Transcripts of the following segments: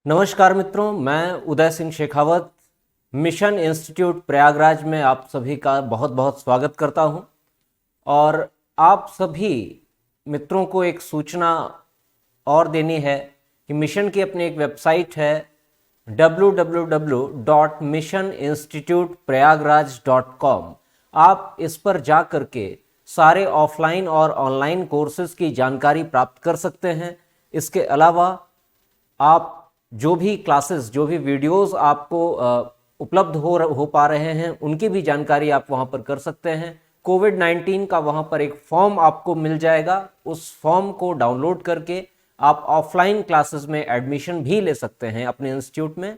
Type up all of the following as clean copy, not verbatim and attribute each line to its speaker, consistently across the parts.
Speaker 1: नमस्कार मित्रों, मैं उदय सिंह शेखावत मिशन इंस्टीट्यूट प्रयागराज में आप सभी का बहुत बहुत स्वागत करता हूं। और आप सभी मित्रों को एक सूचना और देनी है कि मिशन की अपनी एक वेबसाइट है www.missioninstituteprayagraj.com। आप इस पर जा कर के सारे ऑफलाइन और ऑनलाइन कोर्सेज की जानकारी प्राप्त कर सकते हैं। इसके अलावा आप जो भी क्लासेस, जो भी वीडियोस आपको उपलब्ध हो पा रहे हैं, उनकी भी जानकारी आप वहां पर कर सकते हैं। कोविड-19 का वहां पर एक फॉर्म आपको मिल जाएगा, उस फॉर्म को डाउनलोड करके आप ऑफलाइन क्लासेस में एडमिशन भी ले सकते हैं अपने इंस्टीट्यूट में।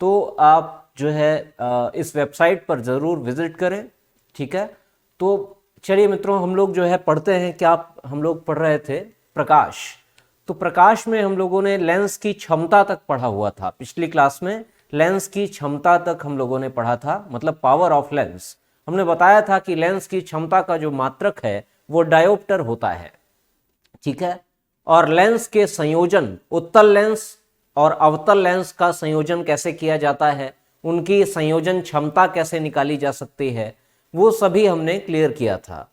Speaker 1: तो आप जो है इस वेबसाइट पर ज़रूर विजिट करें, ठीक है। तो चलिए मित्रों, हम लोग जो है पढ़ते हैं। क्या हम लोग पढ़ रहे थे? प्रकाश। तो प्रकाश में हम लोगों ने लेंस की क्षमता तक पढ़ा हुआ था। पिछली क्लास में लेंस की क्षमता तक हम लोगों ने पढ़ा था, मतलब पावर ऑफ लेंस। हमने बताया था कि लेंस की क्षमता का जो मात्रक है वो डायोप्टर होता है, ठीक है। और लेंस के संयोजन, उत्तल लेंस और अवतल लेंस का संयोजन कैसे किया जाता है, उनकी संयोजन क्षमता कैसे निकाली जा सकती है, वो सभी हमने क्लियर किया था।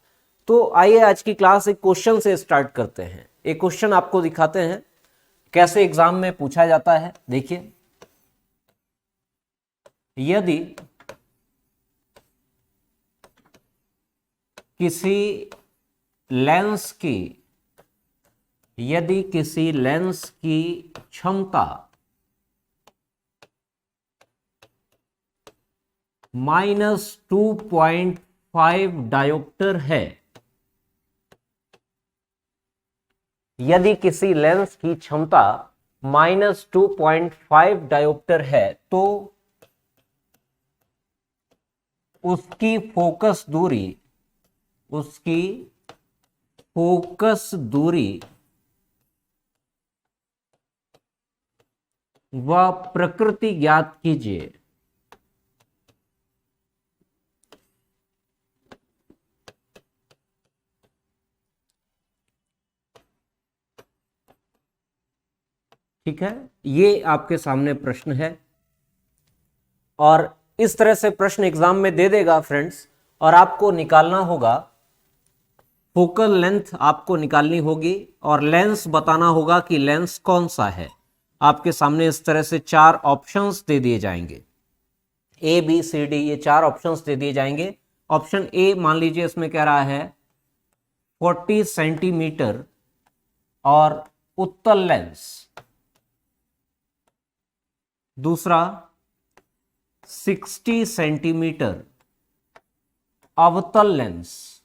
Speaker 1: तो आइए आज की क्लास एक क्वेश्चन से स्टार्ट करते हैं। एक क्वेश्चन आपको दिखाते हैं कैसे एग्जाम में पूछा जाता है। देखिए, यदि किसी लेंस की क्षमता -2.5 डायोप्टर है, यदि किसी लेंस की क्षमता -2.5 डायोप्टर है तो उसकी फोकस दूरी व प्रकृति ज्ञात कीजिए। ठीक है, ये आपके सामने प्रश्न है और इस तरह से प्रश्न एग्जाम में दे देगा फ्रेंड्स। और आपको निकालना होगा, फोकल लेंथ आपको निकालनी होगी और लेंस बताना होगा कि लेंस कौन सा है। आपके सामने इस तरह से 4 ऑप्शंस दे दिए जाएंगे, ए बी सी डी, ये 4 ऑप्शंस दे दिए जाएंगे। ऑप्शन ए मान लीजिए, इसमें कह रहा है 40 सेंटीमीटर और उत्तल लेंस। दूसरा 60 सेंटीमीटर अवतल लेंस।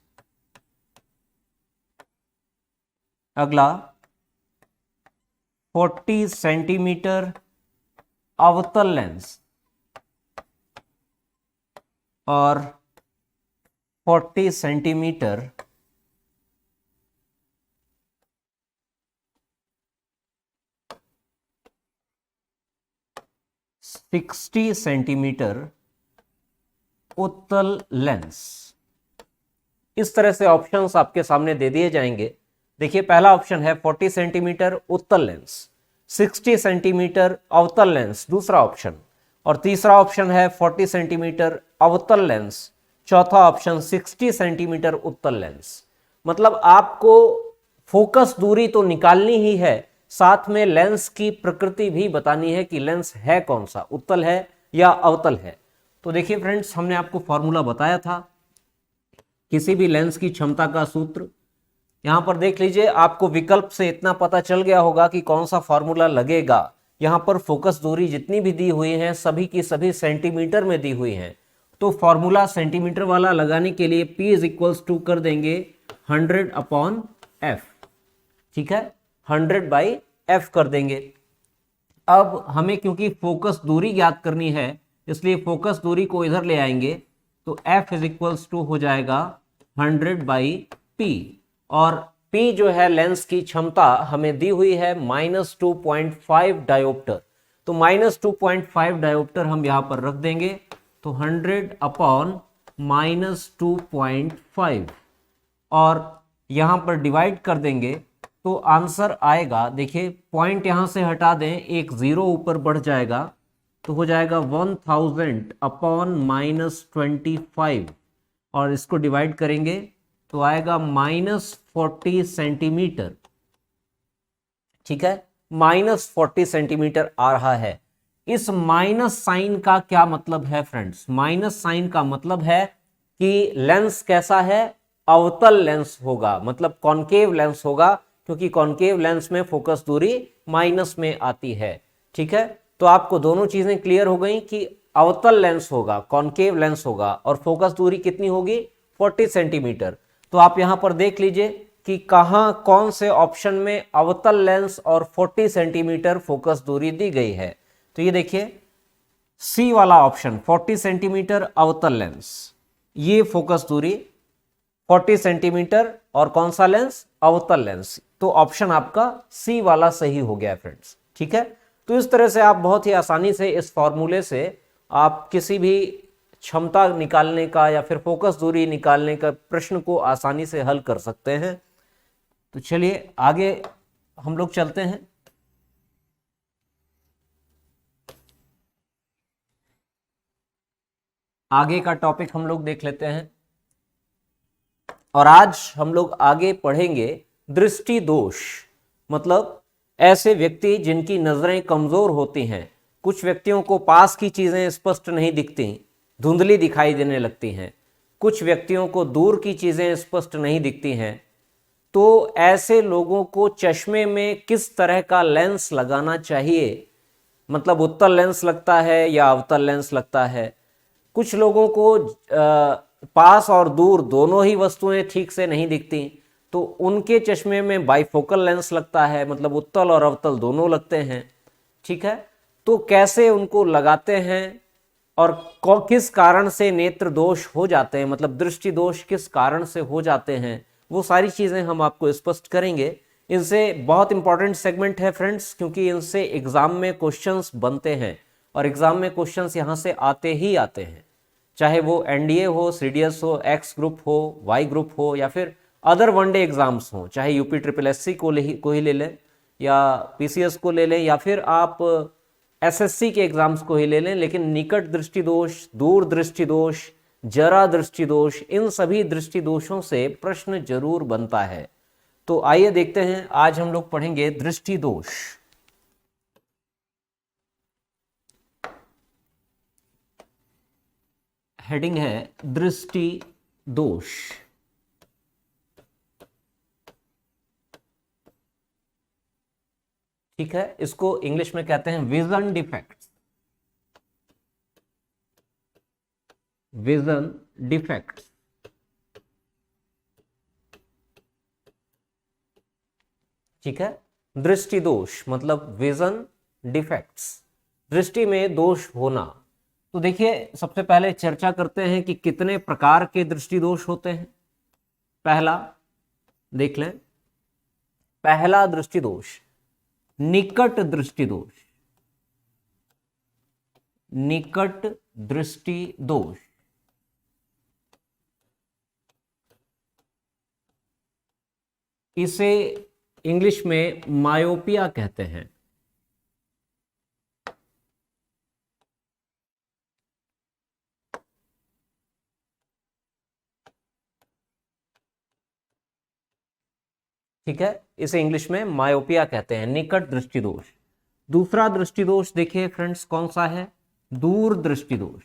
Speaker 1: अगला 40 सेंटीमीटर अवतल लेंस और 40 सेंटीमीटर उत्तल लेंस। इस तरह से ऑप्शंस आपके सामने दे दिए जाएंगे। देखिए, पहला ऑप्शन है 40 सेंटीमीटर उत्तल लेंस, 60 सेंटीमीटर अवतल लेंस दूसरा ऑप्शन, और तीसरा ऑप्शन है 40 सेंटीमीटर अवतल लेंस, चौथा ऑप्शन 60 सेंटीमीटर उत्तल लेंस। मतलब आपको फोकस दूरी तो निकालनी ही है, साथ में लेंस की प्रकृति भी बतानी है कि लेंस है कौन सा, उत्तल है या अवतल है। तो देखिए फ्रेंड्स, हमने आपको फॉर्मूला बताया था किसी भी लेंस की क्षमता का सूत्र। यहां पर देख लीजिए, आपको विकल्प से इतना पता चल गया होगा कि कौन सा फॉर्मूला लगेगा। यहां पर फोकस दूरी जितनी भी दी हुई है सभी की सभी सेंटीमीटर में दी हुई है। तो फॉर्मूला सेंटीमीटर वाला लगाने के लिए P = कर देंगे 100/f, ठीक है, 100/f कर देंगे। अब हमें क्योंकि फोकस दूरी ज्ञात करनी है, इसलिए फोकस दूरी को इधर ले आएंगे, तो f = हो जाएगा 100/p। और P जो है लेंस की क्षमता हमें दी हुई है -2.5 डायोप्टर, तो -2.5 डायोप्टर हम यहां पर रख देंगे। तो 100/-2.5 और यहां पर डिवाइड कर देंगे तो आंसर आएगा, देखिए पॉइंट यहां से हटा दें, एक जीरो ऊपर बढ़ जाएगा तो हो जाएगा 1000 अपॉन -25, और इसको डिवाइड करेंगे तो आएगा -40 सेंटीमीटर। ठीक है, -40 सेंटीमीटर आ रहा है। इस माइनस साइन का क्या मतलब है फ्रेंड्स? माइनस साइन का मतलब है कि लेंस कैसा है? अवतल लेंस होगा, मतलब कॉनकेव लेंस होगा, क्योंकि कॉनकेव लेंस में फोकस दूरी माइनस में आती है। ठीक है, तो आपको दोनों चीजें क्लियर हो गई कि अवतल लेंस होगा, कॉनकेव लेंस होगा, और फोकस दूरी कितनी होगी? 40 सेंटीमीटर। तो आप यहां पर देख लीजिए कि कहां कौन से ऑप्शन में अवतल लेंस और 40 सेंटीमीटर फोकस दूरी दी गई है। तो ये देखिए सी वाला ऑप्शन 40 सेंटीमीटर अवतल लेंस, ये फोकस दूरी 40 सेंटीमीटर, और कौन सा लेंस? अवतल लेंस। तो ऑप्शन आपका सी वाला सही हो गया फ्रेंड्स। ठीक है, तो इस तरह से आप बहुत ही आसानी से इस फॉर्मूले से आप किसी भी क्षमता निकालने का या फिर फोकस दूरी निकालने का प्रश्न को आसानी से हल कर सकते हैं। तो चलिए आगे हम लोग चलते हैं। आगे का टॉपिक हम लोग देख लेते हैं, और आज हम लोग आगे पढ़ेंगे दृष्टि दोष। मतलब ऐसे व्यक्ति जिनकी नजरें कमजोर होती हैं, कुछ व्यक्तियों को पास की चीजें स्पष्ट नहीं दिखती, धुंधली दिखाई देने लगती हैं, कुछ व्यक्तियों को दूर की चीजें स्पष्ट नहीं दिखती हैं। तो ऐसे लोगों को चश्मे में किस तरह का लेंस लगाना चाहिए? मतलब उत्तल लेंस लगता है या अवतल लेंस लगता है? कुछ लोगों को पास और दूर दोनों ही वस्तुएं ठीक से नहीं दिखती, तो उनके चश्मे में बाइफोकल लेंस लगता है, मतलब उत्तल और अवतल दोनों लगते हैं। ठीक है, तो कैसे उनको लगाते हैं और किस कारण से नेत्र दोष हो जाते हैं, मतलब दृष्टि दोष किस कारण से हो जाते हैं, वो सारी चीजें हम आपको स्पष्ट करेंगे। इनसे बहुत इंपॉर्टेंट सेगमेंट है फ्रेंड्स, क्योंकि इनसे एग्जाम में क्वेश्चंस बनते हैं, और एग्जाम में क्वेश्चंस यहां से आते ही आते हैं, चाहे वो एनडीए हो, सीडीएस हो, एक्स ग्रुप हो, वाई ग्रुप हो, या फिर अदर वनडे एग्जाम्स हो, चाहे यूपी ट्रिपल एससी को ही ले लें, या पीसीएस को ले लें, या फिर आप एसएससी के एग्जाम्स को ही ले लें। लेकिन निकट दृष्टि दोष, दूर दृष्टि दोष, जरा दृष्टि दोष, इन सभी दृष्टि दोषों से प्रश्न जरूर बनता है। तो आइए देखते हैं, आज हम लोग पढ़ेंगे दृष्टि दोष। हेडिंग है दृष्टि दोष। ठीक है, इसको इंग्लिश में कहते हैं विजन डिफेक्ट्स। Vision defects. ठीक है, दृष्टि दोष मतलब विजन डिफेक्ट्स, दृष्टि में दोष होना। तो देखिए सबसे पहले चर्चा करते हैं कि कितने प्रकार के दृष्टि दोष होते हैं। पहला देख लें, पहला दृष्टि दोष निकट दृष्टि दोष। निकट दृष्टि दोष, इसे इंग्लिश में मायोपिया कहते हैं। ठीक है, इसे इंग्लिश में मायोपिया कहते हैं, निकट दृष्टि दोष। दूसरा दृष्टि दोष देखिए फ्रेंड्स कौन सा है? दूर दृष्टि दोष।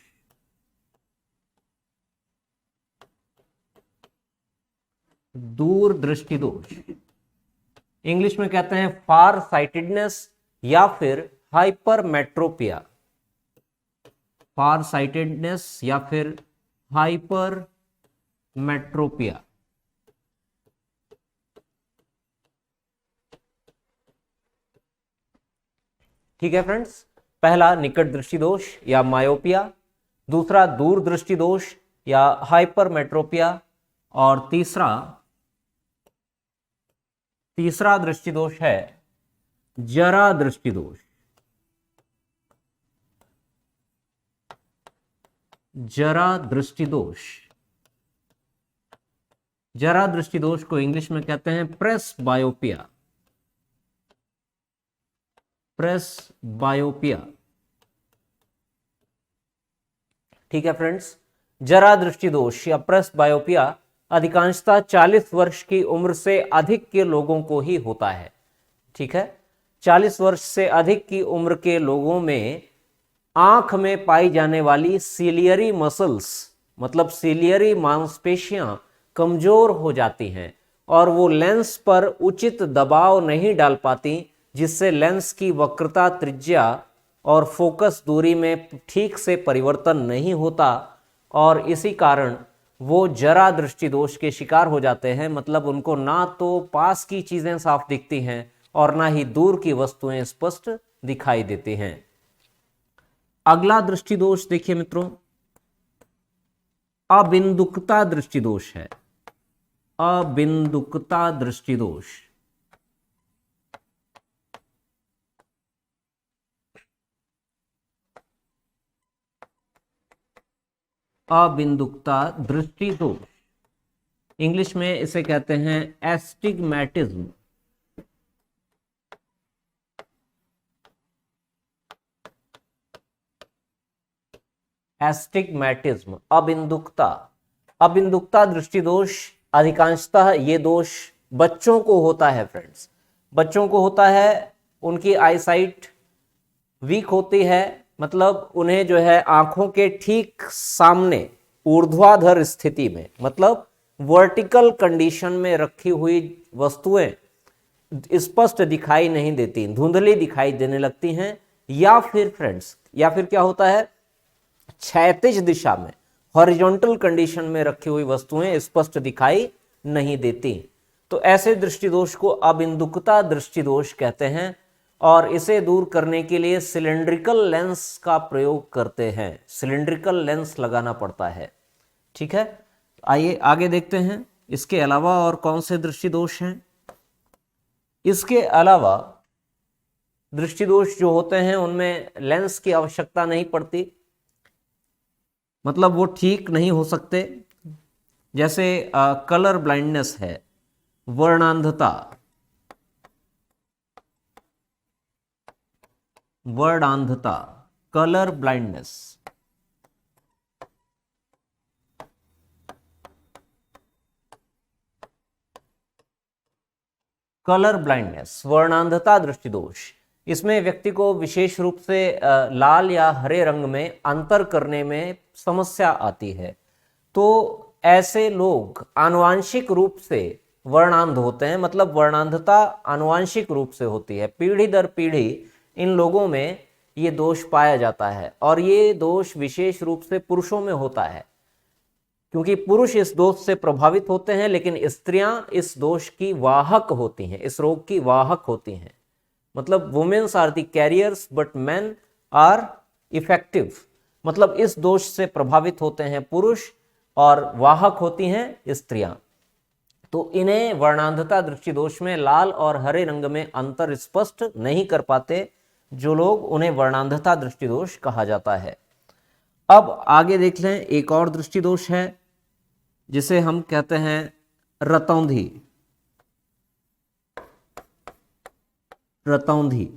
Speaker 1: दूर दृष्टि दोष इंग्लिश में कहते हैं फार साइटेडनेस या फिर हाइपरमेट्रोपिया। फार साइटेडनेस या फिर हाइपरमेट्रोपिया। ठीक है फ्रेंड्स, पहला निकट दृष्टि दोष या मायोपिया, दूसरा दूर दृष्टि दोष या हाइपरमेट्रोपिया, और तीसरा दृष्टि दोष है जरा दृष्टि दोष। जरा दृष्टि दोष, जरा दृष्टि दोष को इंग्लिश में कहते हैं प्रेस बायोपिया। प्रेसबायोपिया। ठीक है फ्रेंड्स, जरा दृष्टि दोष या प्रेसबायोपिया अधिकांशतः 40 वर्ष की उम्र से अधिक के लोगों को ही होता है। ठीक है, 40 वर्ष से अधिक की उम्र के लोगों में आंख में पाई जाने वाली सीलियरी मसल्स, मतलब सीलियरी मांसपेशियां कमजोर हो जाती हैं और वो लेंस पर उचित दबाव नहीं डाल पाती, जिससे लेंस की वक्रता, त्रिज्या और फोकस दूरी में ठीक से परिवर्तन नहीं होता और इसी कारण वो जरा दृष्टि दोष के शिकार हो जाते हैं। मतलब उनको ना तो पास की चीजें साफ दिखती हैं और ना ही दूर की वस्तुएं स्पष्ट दिखाई देती हैं। अगला दृष्टि दोष देखिए मित्रों, अबिंदुकता दृष्टि दोष है। अबिंदुकता दृष्टि दोष। अबिंदुकता दृष्टि दोष, इंग्लिश में इसे कहते हैं एस्टिग्मैटिज्म। एस्टिग्मैटिज्म, अबिंदुकता। अबिंदुकता दृष्टि दोष अधिकांशतः ये दोष बच्चों को होता है फ्रेंड्स, बच्चों को होता है। उनकी आईसाइट वीक होती है, मतलब उन्हें जो है आंखों के ठीक सामने ऊर्ध्वाधर स्थिति में, मतलब वर्टिकल कंडीशन में रखी हुई वस्तुएं स्पष्ट दिखाई नहीं देती, धुंधली दिखाई देने लगती हैं। या फिर फ्रेंड्स, या फिर क्या होता है, क्षैतिज दिशा में हॉरिजॉन्टल कंडीशन में रखी हुई वस्तुएं स्पष्ट दिखाई नहीं देती। तो ऐसे दृष्टि दोष को अबिंदुकता दृष्टि दोष कहते हैं और इसे दूर करने के लिए सिलिंड्रिकल लेंस का प्रयोग करते हैं। सिलिंड्रिकल लेंस लगाना पड़ता है। ठीक है, आइए आगे देखते हैं इसके अलावा और कौन से दृष्टि दोष हैं। इसके अलावा दृष्टि दोष जो होते हैं उनमें लेंस की आवश्यकता नहीं पड़ती, मतलब वो ठीक नहीं हो सकते। जैसे कलर ब्लाइंडनेस है, वर्णांधता, वर्णांधता, कलर ब्लाइंडनेस। कलर ब्लाइंडनेस, वर्णांधता दृष्टि दोष, इसमें व्यक्ति को विशेष रूप से लाल या हरे रंग में अंतर करने में समस्या आती है। तो ऐसे लोग आनुवांशिक रूप से वर्णांध होते हैं, मतलब वर्णांधता आनुवांशिक रूप से होती है। पीढ़ी दर पीढ़ी इन लोगों में ये दोष पाया जाता है और ये दोष विशेष रूप से पुरुषों में होता है, क्योंकि पुरुष इस दोष से प्रभावित होते हैं, लेकिन स्त्रियां इस दोष की वाहक होती हैं, इस रोग की वाहक होती हैं। मतलब womens are the carriers but men are effective, मतलब इस दोष से प्रभावित होते हैं पुरुष और वाहक होती हैं स्त्रियां। तो इन्हें वर्णांधता दृष्टि दोष में लाल और हरे रंग में अंतर स्पष्ट नहीं कर पाते जो लोग, उन्हें वर्णांधता दृष्टि दोष कहा जाता है। अब आगे देख लें, एक और दृष्टि दोष है जिसे हम कहते हैं रतौंधी। रतौंधी,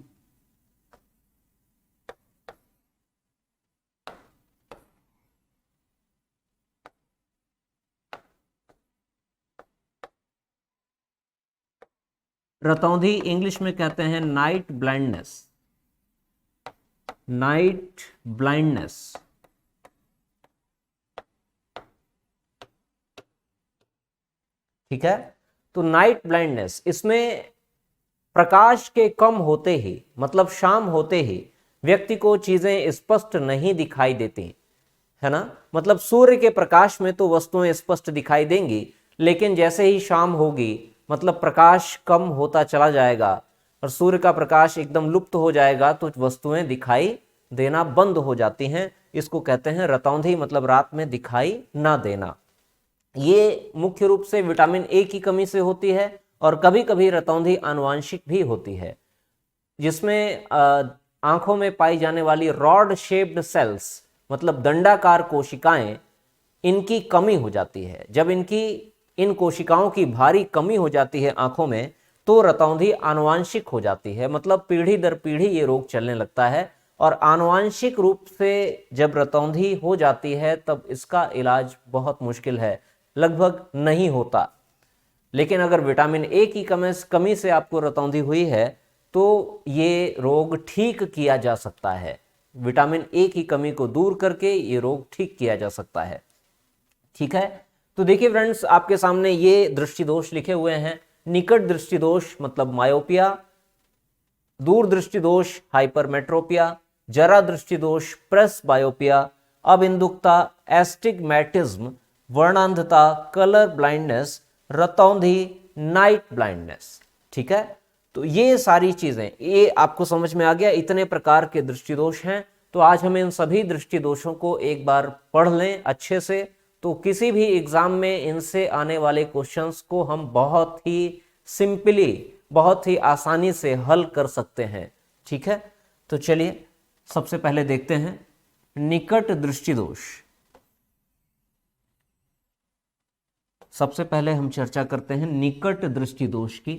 Speaker 1: रतौंधी इंग्लिश में कहते हैं नाइट ब्लाइंडनेस। नाइट ब्लाइंडनेस, ठीक है। तो नाइट ब्लाइंडनेस, इसमें प्रकाश के कम होते ही, मतलब शाम होते ही व्यक्ति को चीजें स्पष्ट नहीं दिखाई देती, है ना। मतलब सूर्य के प्रकाश में तो वस्तुएं स्पष्ट दिखाई देंगी, लेकिन जैसे ही शाम होगी, मतलब प्रकाश कम होता चला जाएगा और सूर्य का प्रकाश एकदम लुप्त हो जाएगा, तो वस्तुएं दिखाई देना बंद हो जाती हैं। इसको कहते हैं रतौंधी, मतलब रात में दिखाई ना देना। ये मुख्य रूप से विटामिन ए की कमी से होती है और कभी कभी रतौंधी आनुवांशिक भी होती है, जिसमें आंखों में पाई जाने वाली रॉड शेप्ड सेल्स, मतलब दंडाकार कोशिकाएं, इनकी कमी हो जाती है। जब इन कोशिकाओं की भारी कमी हो जाती है आंखों में, तो रतौंधी आनुवांशिक हो जाती है, मतलब पीढ़ी दर पीढ़ी ये रोग चलने लगता है। और आनुवांशिक रूप से जब रतौंधी हो जाती है तब इसका इलाज बहुत मुश्किल है, लगभग नहीं होता। लेकिन अगर विटामिन ए की कमी से आपको रतौंधी हुई है तो ये रोग ठीक किया जा सकता है। विटामिन ए की कमी को दूर करके ये रोग ठीक किया जा सकता है। ठीक है, तो देखिए फ्रेंड्स, आपके सामने ये दृष्टि दोष लिखे हुए हैं। निकट दृष्टि दोष मतलब मायोपिया, दूर दृष्टि दोष हाइपरमेट्रोपिया, जरा दृष्टि दोष प्रेस बायोपिया, अबिंदुकता, एस्टिग्मैटिज्म, वर्णांधता, कलर ब्लाइंडनेस, रतौंधी, नाइट ब्लाइंडनेस। ठीक है, तो ये सारी चीजें, ये आपको समझ में आ गया, इतने प्रकार के दृष्टि दोष हैं। तो आज हम इन सभी दृष्टि दोषों को एक बार पढ़ लें अच्छे से, तो किसी भी एग्जाम में इनसे आने वाले क्वेश्चंस को हम बहुत ही सिंपली, बहुत ही आसानी से हल कर सकते हैं। ठीक है, तो चलिए सबसे पहले देखते हैं निकट दृष्टि दोष। सबसे पहले हम चर्चा करते हैं निकट दृष्टि दोष की।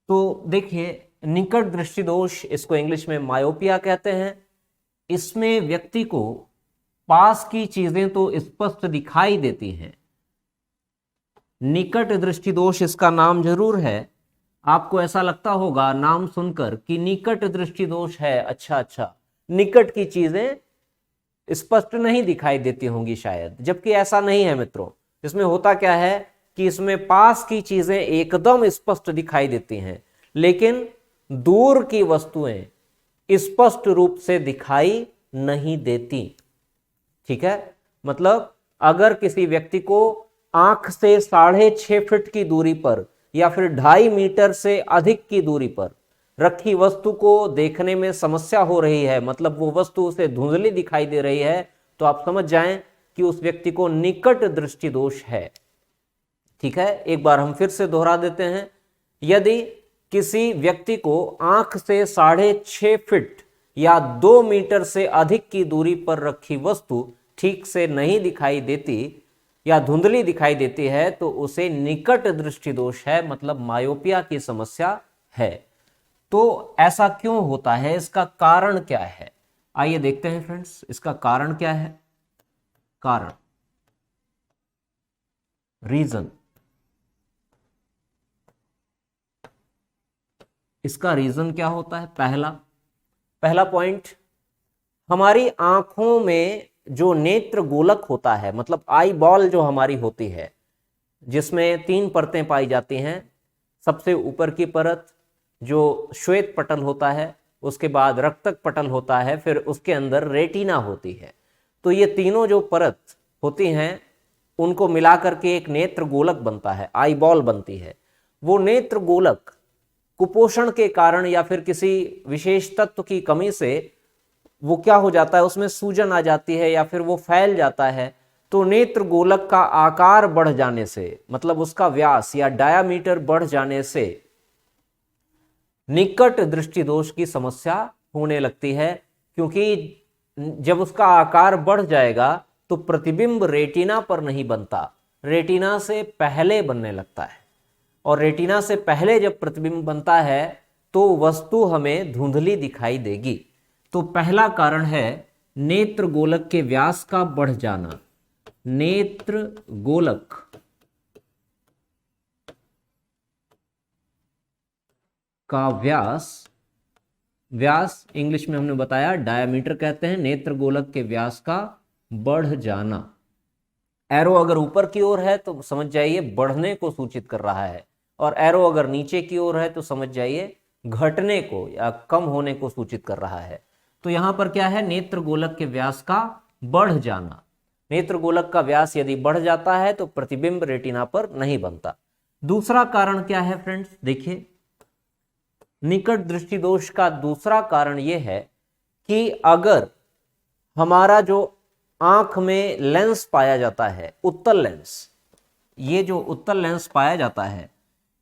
Speaker 1: तो देखिए, निकट दृष्टि दोष, इसको इंग्लिश में मायोपिया कहते हैं। इसमें व्यक्ति को पास की चीजें तो स्पष्ट दिखाई देती हैं। निकट दृष्टि दोष इसका नाम जरूर है, आपको ऐसा लगता होगा नाम सुनकर कि निकट दृष्टि दोष है, अच्छा, निकट की चीजें स्पष्ट नहीं दिखाई देती होंगी शायद, जबकि ऐसा नहीं है मित्रों। इसमें होता क्या है कि इसमें पास की चीजें एकदम स्पष्ट दिखाई देती हैं, लेकिन दूर की वस्तुएं स्पष्ट रूप से दिखाई नहीं देती। ठीक है, मतलब अगर किसी व्यक्ति को आंख से 6.5 फीट की दूरी पर या फिर 2.5 मीटर से अधिक की दूरी पर रखी वस्तु को देखने में समस्या हो रही है, मतलब वो वस्तु उसे धुंधली दिखाई दे रही है, तो आप समझ जाएं कि उस व्यक्ति को निकट दृष्टि दोष है। ठीक है, एक बार हम फिर से दोहरा देते हैं। यदि किसी व्यक्ति को आंख से 6.5 फीट या 2 मीटर से अधिक की दूरी पर रखी वस्तु ठीक से नहीं दिखाई देती या धुंधली दिखाई देती है, तो उसे निकट दृष्टि दोष है, मतलब मायोपिया की समस्या है। तो ऐसा क्यों होता है, इसका कारण क्या है, आइए देखते हैं फ्रेंड्स, इसका कारण क्या है। कारण, रीजन, इसका रीजन क्या होता है। पहला पॉइंट, हमारी आंखों में जो नेत्र गोलक होता है, मतलब आई बॉल जो हमारी होती है, जिसमें 3 परतें पाई जाती हैं। सबसे ऊपर की परत जो श्वेत पटल होता है, उसके बाद रक्तक पटल होता है, फिर उसके अंदर रेटिना होती है। तो ये तीनों जो परत होती हैं, उनको मिलाकर के एक नेत्र गोलक बनता है, आई बॉल बनती है। वो नेत्र गोलक कुपोषण के कारण या फिर किसी विशेष तत्व की कमी से वो क्या हो जाता है, उसमें सूजन आ जाती है या फिर वो फैल जाता है। तो नेत्र गोलक का आकार बढ़ जाने से, मतलब उसका व्यास या डायामीटर बढ़ जाने से निकट दृष्टि दोष की समस्या होने लगती है, क्योंकि जब उसका आकार बढ़ जाएगा तो प्रतिबिंब रेटिना पर नहीं बनता, रेटिना से पहले बनने लगता है। और रेटिना से पहले जब प्रतिबिंब बनता है तो वस्तु हमें धुंधली दिखाई देगी। तो पहला कारण है नेत्र गोलक के व्यास का बढ़ जाना। नेत्र गोलक का व्यास इंग्लिश में हमने बताया डायमीटर कहते हैं, नेत्र गोलक के व्यास का बढ़ जाना। एरो अगर ऊपर की ओर है तो समझ जाइए बढ़ने को सूचित कर रहा है, और एरो अगर नीचे की ओर है तो समझ जाइए घटने को या कम होने को सूचित कर रहा है। तो यहां पर क्या है, नेत्र गोलक के व्यास का बढ़ जाना। नेत्र गोलक का व्यास यदि बढ़ जाता है तो प्रतिबिंब रेटिना पर नहीं बनता। दूसरा कारण क्या है फ्रेंड्स, देखिए निकट दृष्टि दोष का दूसरा कारण यह है कि अगर हमारा जो आंख में लेंस पाया जाता है, उत्तल लेंस, ये जो उत्तल लेंस पाया जाता है,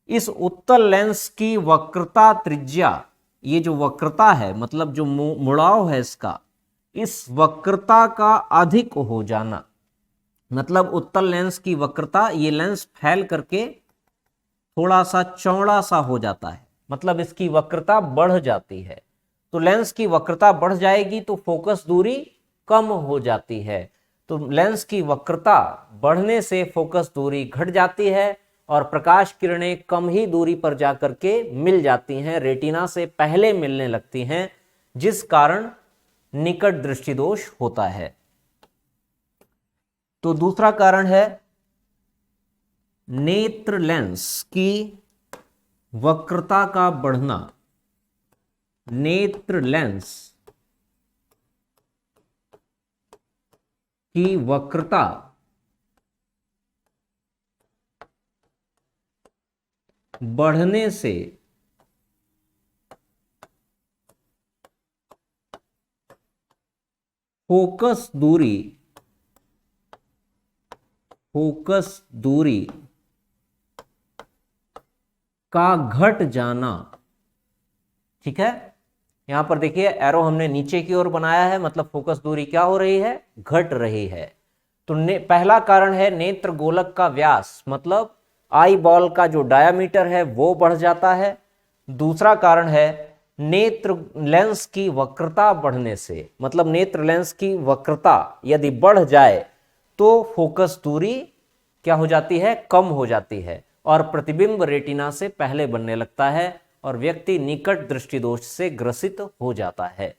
Speaker 1: इस उत्तल लेंस की वक्रता त्रिज्या, ये जो वक्रता है मतलब जो मुड़ाव है इसका, इस वक्रता का अधिक हो जाना, मतलब उत्तल लेंस की वक्रता, ये लेंस फैल करके थोड़ा सा चौड़ा सा हो जाता है, मतलब इसकी वक्रता बढ़ जाती है। तो लेंस की वक्रता बढ़ जाएगी तो फोकस दूरी कम हो जाती है। तो लेंस की वक्रता बढ़ने से फोकस दूरी घट जाती है और प्रकाश किरणें कम ही दूरी पर जाकर के मिल जाती हैं, रेटिना से पहले मिलने लगती हैं, जिस कारण निकट दृष्टि दोष होता है। तो दूसरा कारण है नेत्र लेंस की वक्रता का बढ़ना। नेत्र लेंस की वक्रता बढ़ने से फोकस दूरी का घट जाना। ठीक है, यहां पर देखिए एरो हमने नीचे की ओर बनाया है, मतलब फोकस दूरी क्या हो रही है, घट रही है। तो पहला कारण है नेत्र गोलक का व्यास, मतलब आई बॉल का जो डायामीटर है वो बढ़ जाता है। दूसरा कारण है नेत्र लेंस की वक्रता बढ़ने से, मतलब नेत्र लेंस की वक्रता यदि बढ़ जाए तो फोकस दूरी क्या हो जाती है, कम हो जाती है और प्रतिबिंब रेटिना से पहले बनने लगता है और व्यक्ति निकट दृष्टि दोष से ग्रसित हो जाता है।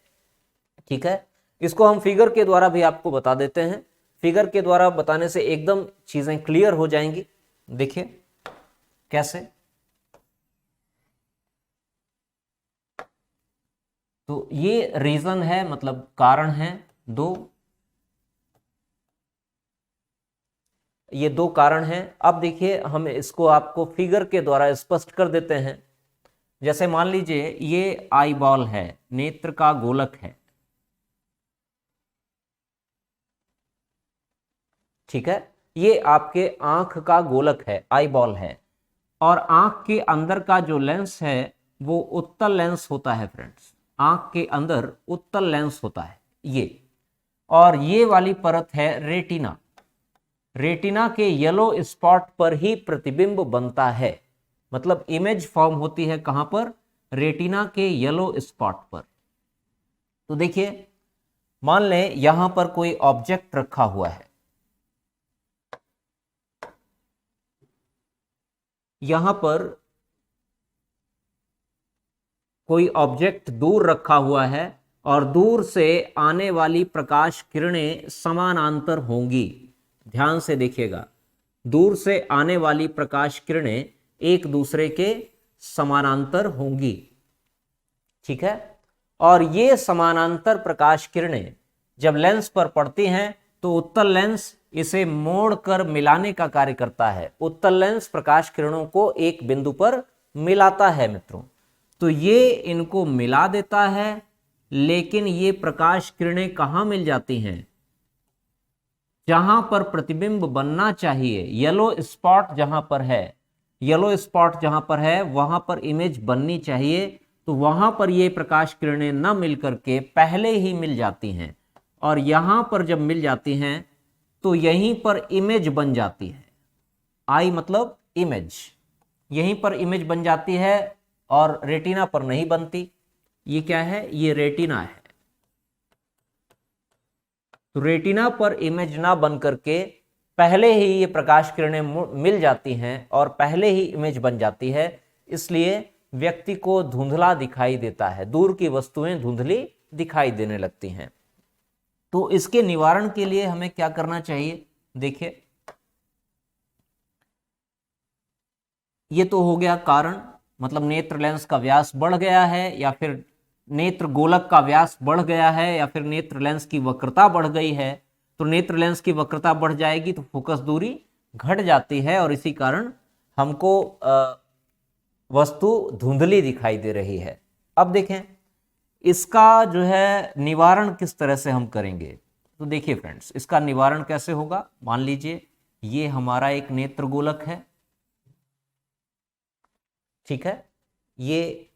Speaker 1: ठीक है, इसको हम फिगर के द्वारा भी आपको बता देते हैं। फिगर के द्वारा बताने से एकदम चीजें क्लियर हो जाएंगी। देखिए कैसे। तो ये रीजन है, मतलब कारण है दो, ये दो कारण हैं। अब देखिए हम इसको आपको फिगर के द्वारा स्पष्ट कर देते हैं। जैसे मान लीजिए ये आई बॉल है, नेत्र का गोलक है। ठीक है, ये आपके आंख का गोलक है, आई बॉल है, और आंख के अंदर का जो लेंस है वो उत्तल लेंस होता है फ्रेंड्स। आंख के अंदर उत्तल लेंस होता है ये, और ये वाली परत है रेटिना। रेटिना के येलो स्पॉट पर ही प्रतिबिंब बनता है, मतलब इमेज फॉर्म होती है कहां पर, रेटिना के येलो स्पॉट पर। तो देखिए मान लें यहां पर कोई ऑब्जेक्ट रखा हुआ है, यहां पर कोई ऑब्जेक्ट दूर रखा हुआ है और दूर से आने वाली प्रकाश किरणें समानांतर होंगी। ध्यान से देखिएगा, दूर से आने वाली प्रकाश किरणें एक दूसरे के समानांतर होंगी। ठीक है, और ये समानांतर प्रकाश किरणें जब लेंस पर पड़ती हैं तो उत्तल लेंस इसे मोड़कर मिलाने का कार्य करता है। उत्तल लेंस प्रकाश किरणों को एक बिंदु पर मिलाता है मित्रों। तो ये इनको मिला देता है, लेकिन ये प्रकाश किरणें कहां मिल जाती हैं, जहां पर प्रतिबिंब बनना चाहिए। येलो स्पॉट जहां पर है, येलो स्पॉट जहां पर है वहां पर इमेज बननी चाहिए, तो वहां पर ये प्रकाश किरणें न मिलकर के पहले ही मिल जाती हैं, और यहां पर जब मिल जाती हैं तो यहीं पर इमेज बन जाती है। आई मतलब इमेज, यहीं पर इमेज बन जाती है और रेटिना पर नहीं बनती। ये क्या है, ये रेटिना है। तो रेटिना पर इमेज ना बन करके पहले ही ये प्रकाश किरणें मिल जाती हैं और पहले ही इमेज बन जाती है, इसलिए व्यक्ति को धुंधला दिखाई देता है, दूर की वस्तुएं धुंधली दिखाई देने लगती हैं। तो इसके निवारण के लिए हमें क्या करना चाहिए, देखिए ये तो हो गया कारण, मतलब नेत्र लेंस का व्यास बढ़ गया है, या फिर नेत्र गोलक का व्यास बढ़ गया है, या फिर नेत्र लेंस की वक्रता बढ़ गई है। तो नेत्र लेंस की वक्रता बढ़ जाएगी तो फोकस दूरी घट जाती है और इसी कारण हमको वस्तु धुंधली दिखाई दे रही है। अब देखें इसका जो है निवारण किस तरह से हम करेंगे। तो देखिए फ्रेंड्स, इसका निवारण कैसे होगा। मान लीजिए ये हमारा एक नेत्र गोलक है, ठीक है, ये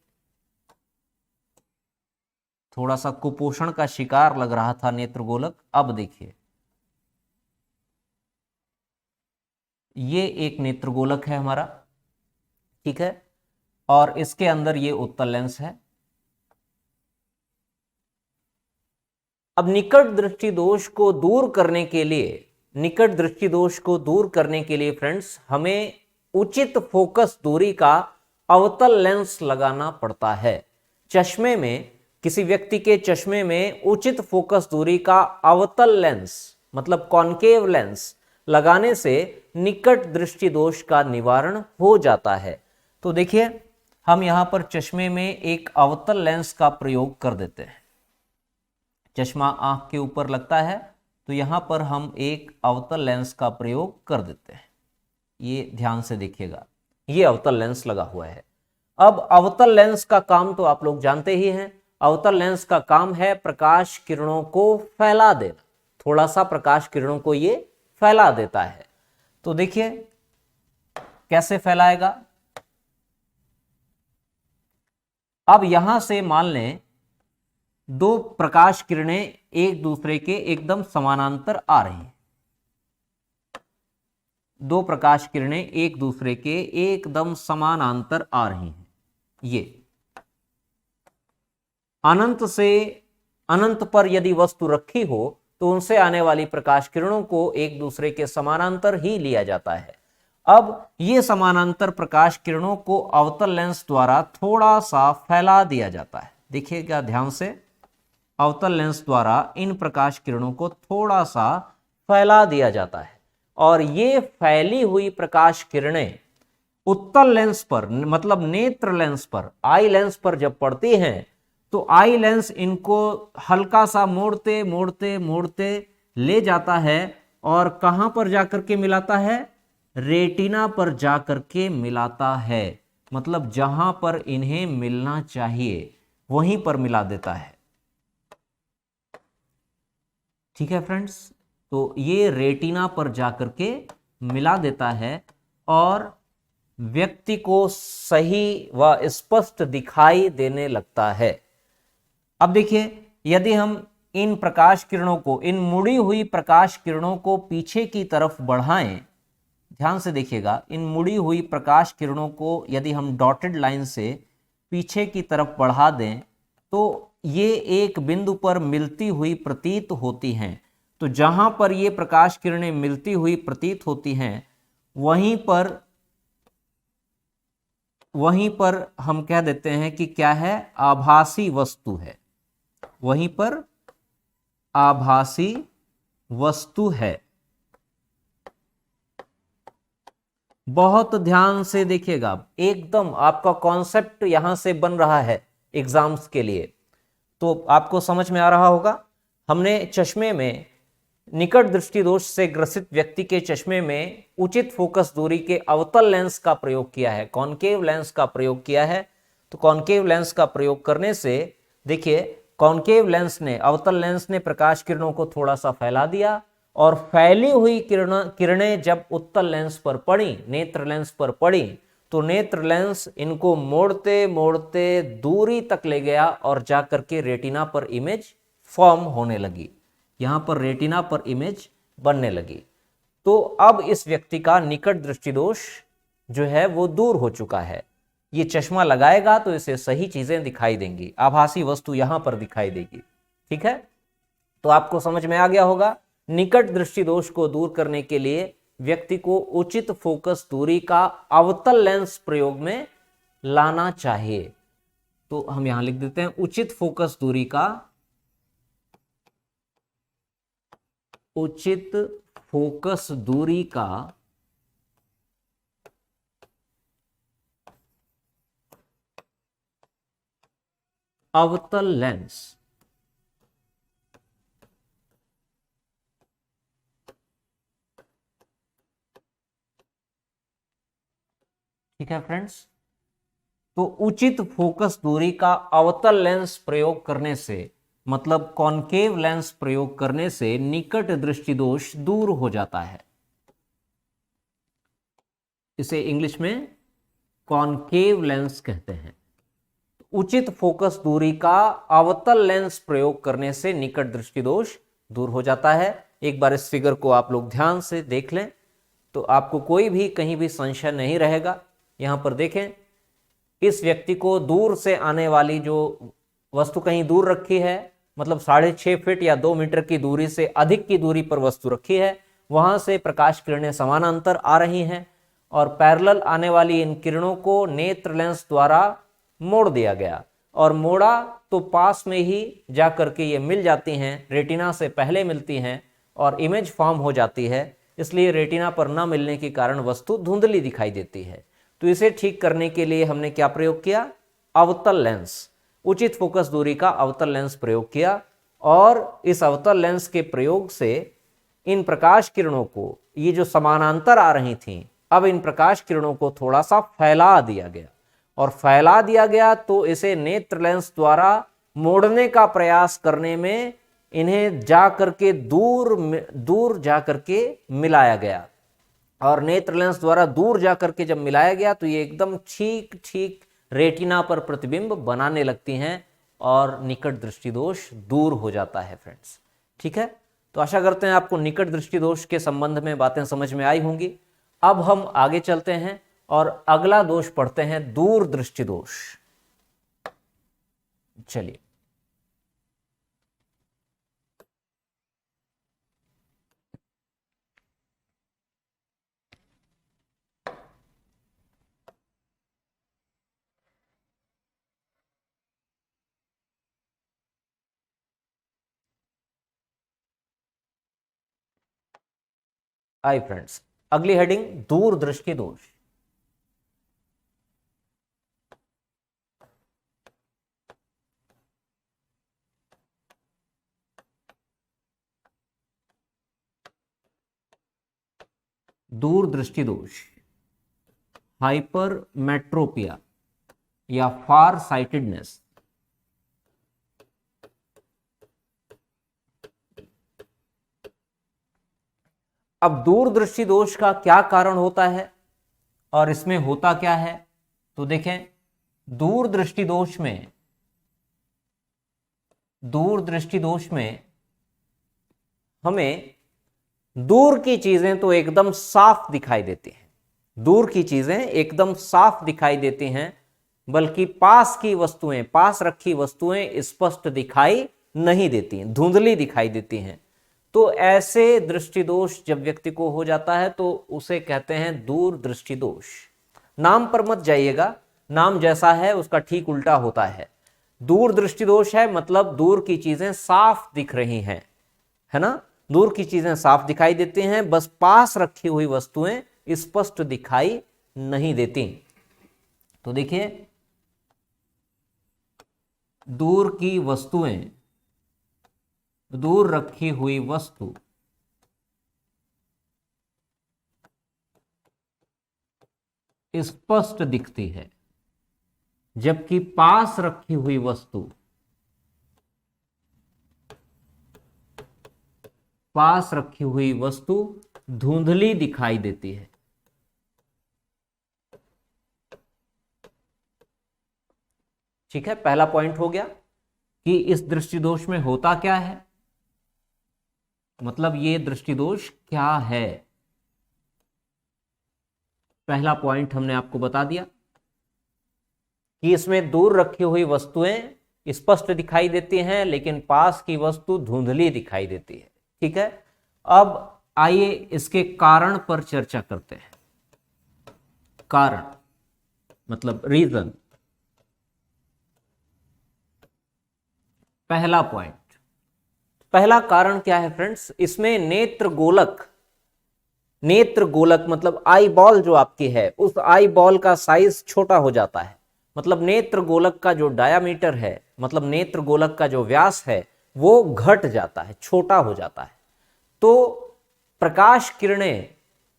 Speaker 1: थोड़ा सा कुपोषण का शिकार लग रहा था नेत्र गोलक। अब देखिए ये एक नेत्रगोलक है हमारा, ठीक है, और इसके अंदर ये उत्तल लेंस है। अब निकट दृष्टि दोष को दूर करने के लिए, निकट दृष्टि दोष को दूर करने के लिए फ्रेंड्स हमें उचित फोकस दूरी का अवतल लेंस लगाना पड़ता है। चश्मे में, किसी व्यक्ति के चश्मे में उचित फोकस दूरी का अवतल लेंस मतलब कॉन्केव लेंस लगाने से निकट दृष्टि दोष का निवारण हो जाता है। तो देखिए हम यहां पर चश्मे में एक अवतल लेंस का प्रयोग कर देते हैं। चश्मा आंख के ऊपर लगता है तो यहां पर हम एक अवतल लेंस का प्रयोग कर देते हैं। ये ध्यान से देखिएगा, ये अवतल लेंस लगा हुआ है। अब अवतल लेंस का काम तो आप लोग जानते ही हैं। अवतल लेंस का काम है प्रकाश किरणों को फैला देना, थोड़ा सा प्रकाश किरणों को ये फैला देता है। तो देखिए कैसे फैलाएगा। अब यहां से मान लें दो प्रकाश किरणें एक दूसरे के एकदम समानांतर आ रही हैं। दो प्रकाश किरणें एक दूसरे के एकदम समानांतर आ रही हैं। ये अनंत से अनंत पर यदि वस्तु रखी हो तो उनसे आने वाली प्रकाश किरणों को एक दूसरे के समानांतर ही लिया जाता है। अब ये समानांतर प्रकाश किरणों को अवतल लेंस द्वारा थोड़ा सा फैला दिया जाता है। देखिएगा ध्यान से, अवतल लेंस द्वारा इन प्रकाश किरणों को थोड़ा सा फैला दिया जाता है और ये फैली हुई प्रकाश किरणें उत्तल लेंस पर मतलब नेत्र लेंस पर, आई लेंस पर जब पड़ती हैं तो आई लेंस इनको हल्का सा मोड़ते मोड़ते मोड़ते ले जाता है और कहां पर जाकर के मिलाता है, रेटिना पर जाकर के मिलाता है। मतलब जहां पर इन्हें मिलना चाहिए वहीं पर मिला देता है। ठीक है फ्रेंड्स, तो ये रेटिना पर जाकर के मिला देता है और व्यक्ति को सही व स्पष्ट दिखाई देने लगता है। अब देखिए यदि हम इन प्रकाश किरणों को, इन मुड़ी हुई प्रकाश किरणों को पीछे की तरफ बढ़ाएं, ध्यान से देखिएगा, इन मुड़ी हुई प्रकाश किरणों को यदि हम डॉटेड लाइन से पीछे की तरफ बढ़ा दें तो ये एक बिंदु पर मिलती हुई प्रतीत होती हैं। तो जहां पर ये प्रकाश किरणें मिलती हुई प्रतीत होती हैं वहीं पर हम कह देते हैं कि क्या है, आभासी वस्तु है। वहीं पर आभासी वस्तु है। बहुत ध्यान से देखिएगा, एकदम आपका कॉन्सेप्ट यहां से बन रहा है एग्जाम्स के लिए, तो आपको समझ में आ रहा होगा। हमने चश्मे में, निकट दृष्टि दोष से ग्रसित व्यक्ति के चश्मे में उचित फोकस दूरी के अवतल लेंस का प्रयोग किया है, कॉन्केव लेंस का प्रयोग किया है। तो कॉन्केव लेंस का प्रयोग करने से देखिए, कॉन्केव लेंस ने, अवतल लेंस ने प्रकाश किरणों को थोड़ा सा फैला दिया और फैली हुई किरणें जब उत्तल लेंस पर पड़ी, नेत्र लेंस पर पड़ी, तो नेत्र लेंस इनको मोड़ते मोड़ते दूरी तक ले गया और जाकर के रेटिना पर इमेज फॉर्म होने लगी। यहां पर रेटिना पर इमेज बनने लगी। तो अब इस व्यक्ति का निकट दृष्टि दोष जो है वो दूर हो चुका है। ये चश्मा लगाएगा तो इसे सही चीजें दिखाई देंगी, आभासी वस्तु यहां पर दिखाई देगी। ठीक है, तो आपको समझ में आ गया होगा। निकट दृष्टि दोष को दूर करने के लिए व्यक्ति को उचित फोकस दूरी का अवतल लेंस प्रयोग में लाना चाहिए। तो हम यहां लिख देते हैं उचित फोकस दूरी का, उचित फोकस दूरी का अवतल लेंस। ठीक है फ्रेंड्स, तो उचित फोकस दूरी का अवतल लेंस प्रयोग करने से, मतलब कॉन्केव लेंस प्रयोग करने से निकट दृष्टि दोष दूर हो जाता है। इसे इंग्लिश में कॉन्केव लेंस कहते हैं। उचित फोकस दूरी का अवतल लेंस प्रयोग करने से निकट दृष्टि दोष दूर हो जाता है। एक बार इस फिगर को आप लोग ध्यान से देख लें। तो आपको कोई भी कहीं भी संशय नहीं रहेगा। यहाँ पर देखें, इस व्यक्ति को दूर से आने वाली जो वस्तु कहीं दूर रखी है, मतलब 6.5 फीट या 2 मीटर की दूरी से अधिक की दूरी पर वस्तु रखी है, वहां से प्रकाश किरणें समानांतर आ रही हैं और पैरेलल आने वाली इन किरणों को नेत्र लेंस द्वारा मोड़ दिया गया, और मोड़ा तो पास में ही जा करके ये मिल जाती हैं, रेटिना से पहले मिलती हैं और इमेज फॉर्म हो जाती है। इसलिए रेटिना पर न मिलने के कारण वस्तु धुंधली दिखाई देती है। तो इसे ठीक करने के लिए हमने क्या प्रयोग किया? अवतल लेंस, उचित फोकस दूरी का अवतल लेंस प्रयोग किया, और इस अवतल लेंस के प्रयोग से इन प्रकाश किरणों को, ये जो समानांतर आ रही थीं, अब इन प्रकाश किरणों को थोड़ा सा फैला दिया गया, और फैला दिया गया तो इसे नेत्र लेंस द्वारा मोड़ने का प्रयास करने में इन्हें जा करके दूर जा करके मिलाया गया, और नेत्र लेंस द्वारा दूर जा करके जब मिलाया गया तो ये एकदम ठीक ठीक रेटिना पर प्रतिबिंब बनाने लगती हैं और निकट दृष्टि दोष दूर हो जाता है फ्रेंड्स। ठीक है, तो आशा करते हैं आपको निकट दृष्टि दोष के संबंध में बातें समझ में आई होंगी। अब हम आगे चलते हैं और अगला दोष पढ़ते हैं, दूर दृष्टि दोष। चलिए, आई फ्रेंड्स, अगली हेडिंग दूर दृष्टि दोष। दूर दृष्टि दोष, हाइपरमेट्रोपिया या फार साइटेडनेस। अब दूर दृष्टि दोष का क्या कारण होता है और इसमें होता क्या है? तो देखें, दूर दृष्टि दोष में हमें दूर की चीजें तो एकदम साफ दिखाई देती हैं, दूर की चीजें एकदम साफ दिखाई देती हैं, बल्कि पास की वस्तुएं, पास रखी वस्तुएं स्पष्ट दिखाई नहीं देती, धुंधली दिखाई देती हैं। तो ऐसे दृष्टि दोष जब व्यक्ति को हो जाता है तो उसे कहते हैं दूर दृष्टि दोष। नाम पर मत जाइएगा, नाम जैसा है उसका ठीक उल्टा होता है। दूर दृष्टि दोष है मतलब दूर की चीजें साफ दिख रही हैं, है ना, दूर की चीजें साफ दिखाई देती हैं, बस पास रखी हुई वस्तुएं स्पष्ट दिखाई नहीं देती। तो देखिए, दूर की वस्तुएं, दूर रखी हुई वस्तु स्पष्ट दिखती है, जबकि पास रखी हुई वस्तु, पास रखी हुई वस्तु धुंधली दिखाई देती है। ठीक है, पहला पॉइंट हो गया कि इस दृष्टि दोष में होता क्या है, मतलब ये दृष्टि दोष क्या है। पहला पॉइंट हमने आपको बता दिया कि इसमें दूर रखी हुई वस्तुएं स्पष्ट दिखाई देती हैं, लेकिन पास की वस्तु धुंधली दिखाई देती है। ठीक है, अब आइए इसके कारण पर चर्चा करते हैं। कारण मतलब रीजन। पहला पॉइंट, पहला कारण क्या है फ्रेंड्स? इसमें नेत्र गोलक, नेत्र गोलक मतलब आई बॉल जो आपकी है, उस आई बॉल का साइज छोटा हो जाता है। मतलब नेत्र गोलक का जो डायामीटर है, मतलब नेत्र गोलक का जो व्यास है, वो घट जाता है, छोटा हो जाता है। तो प्रकाश किरणें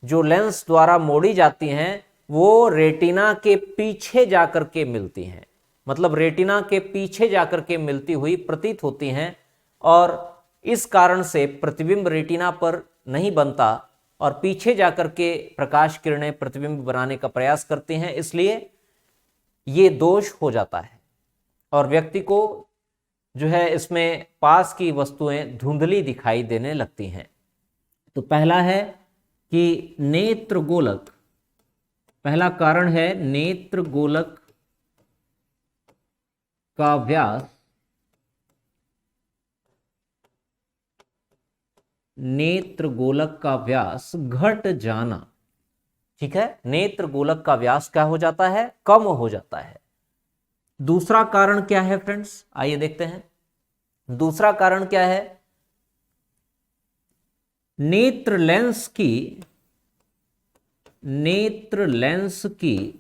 Speaker 1: जो लेंस द्वारा मोड़ी जाती हैं, वो रेटिना के पीछे जाकर के मिलती हैं, मतलब रेटिना के पीछे जाकर के मिलती हुई प्रतीत होती हैं, और इस कारण से प्रतिबिंब रेटिना पर नहीं बनता और पीछे जाकर के प्रकाश किरणें प्रतिबिंब बनाने का प्रयास करती हैं। इसलिए ये दोष हो जाता है और व्यक्ति को जो है इसमें पास की वस्तुएं धुंधली दिखाई देने लगती हैं। तो पहला है कि नेत्र गोलक, पहला कारण है नेत्र गोलक का व्यास नेत्र गोलक का व्यास घट जाना। ठीक है, नेत्र गोलक का व्यास क्या हो जाता है, कम हो जाता है। दूसरा कारण क्या है फ्रेंड्स, आइए देखते हैं। दूसरा कारण क्या है, नेत्र लेंस की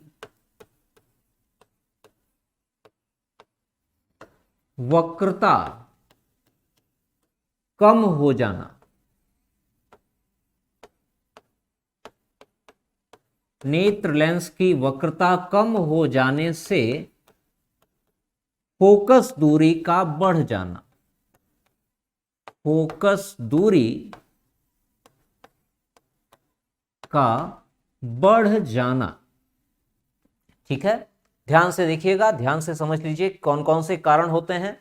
Speaker 1: वक्रता कम हो जाना। नेत्र लेंस की वक्रता कम हो जाने से फोकस दूरी का बढ़ जाना। फोकस दूरी का बढ़ जाना। ठीक है, ध्यान से देखिएगा, ध्यान से समझ लीजिए कौन कौन से कारण होते हैं।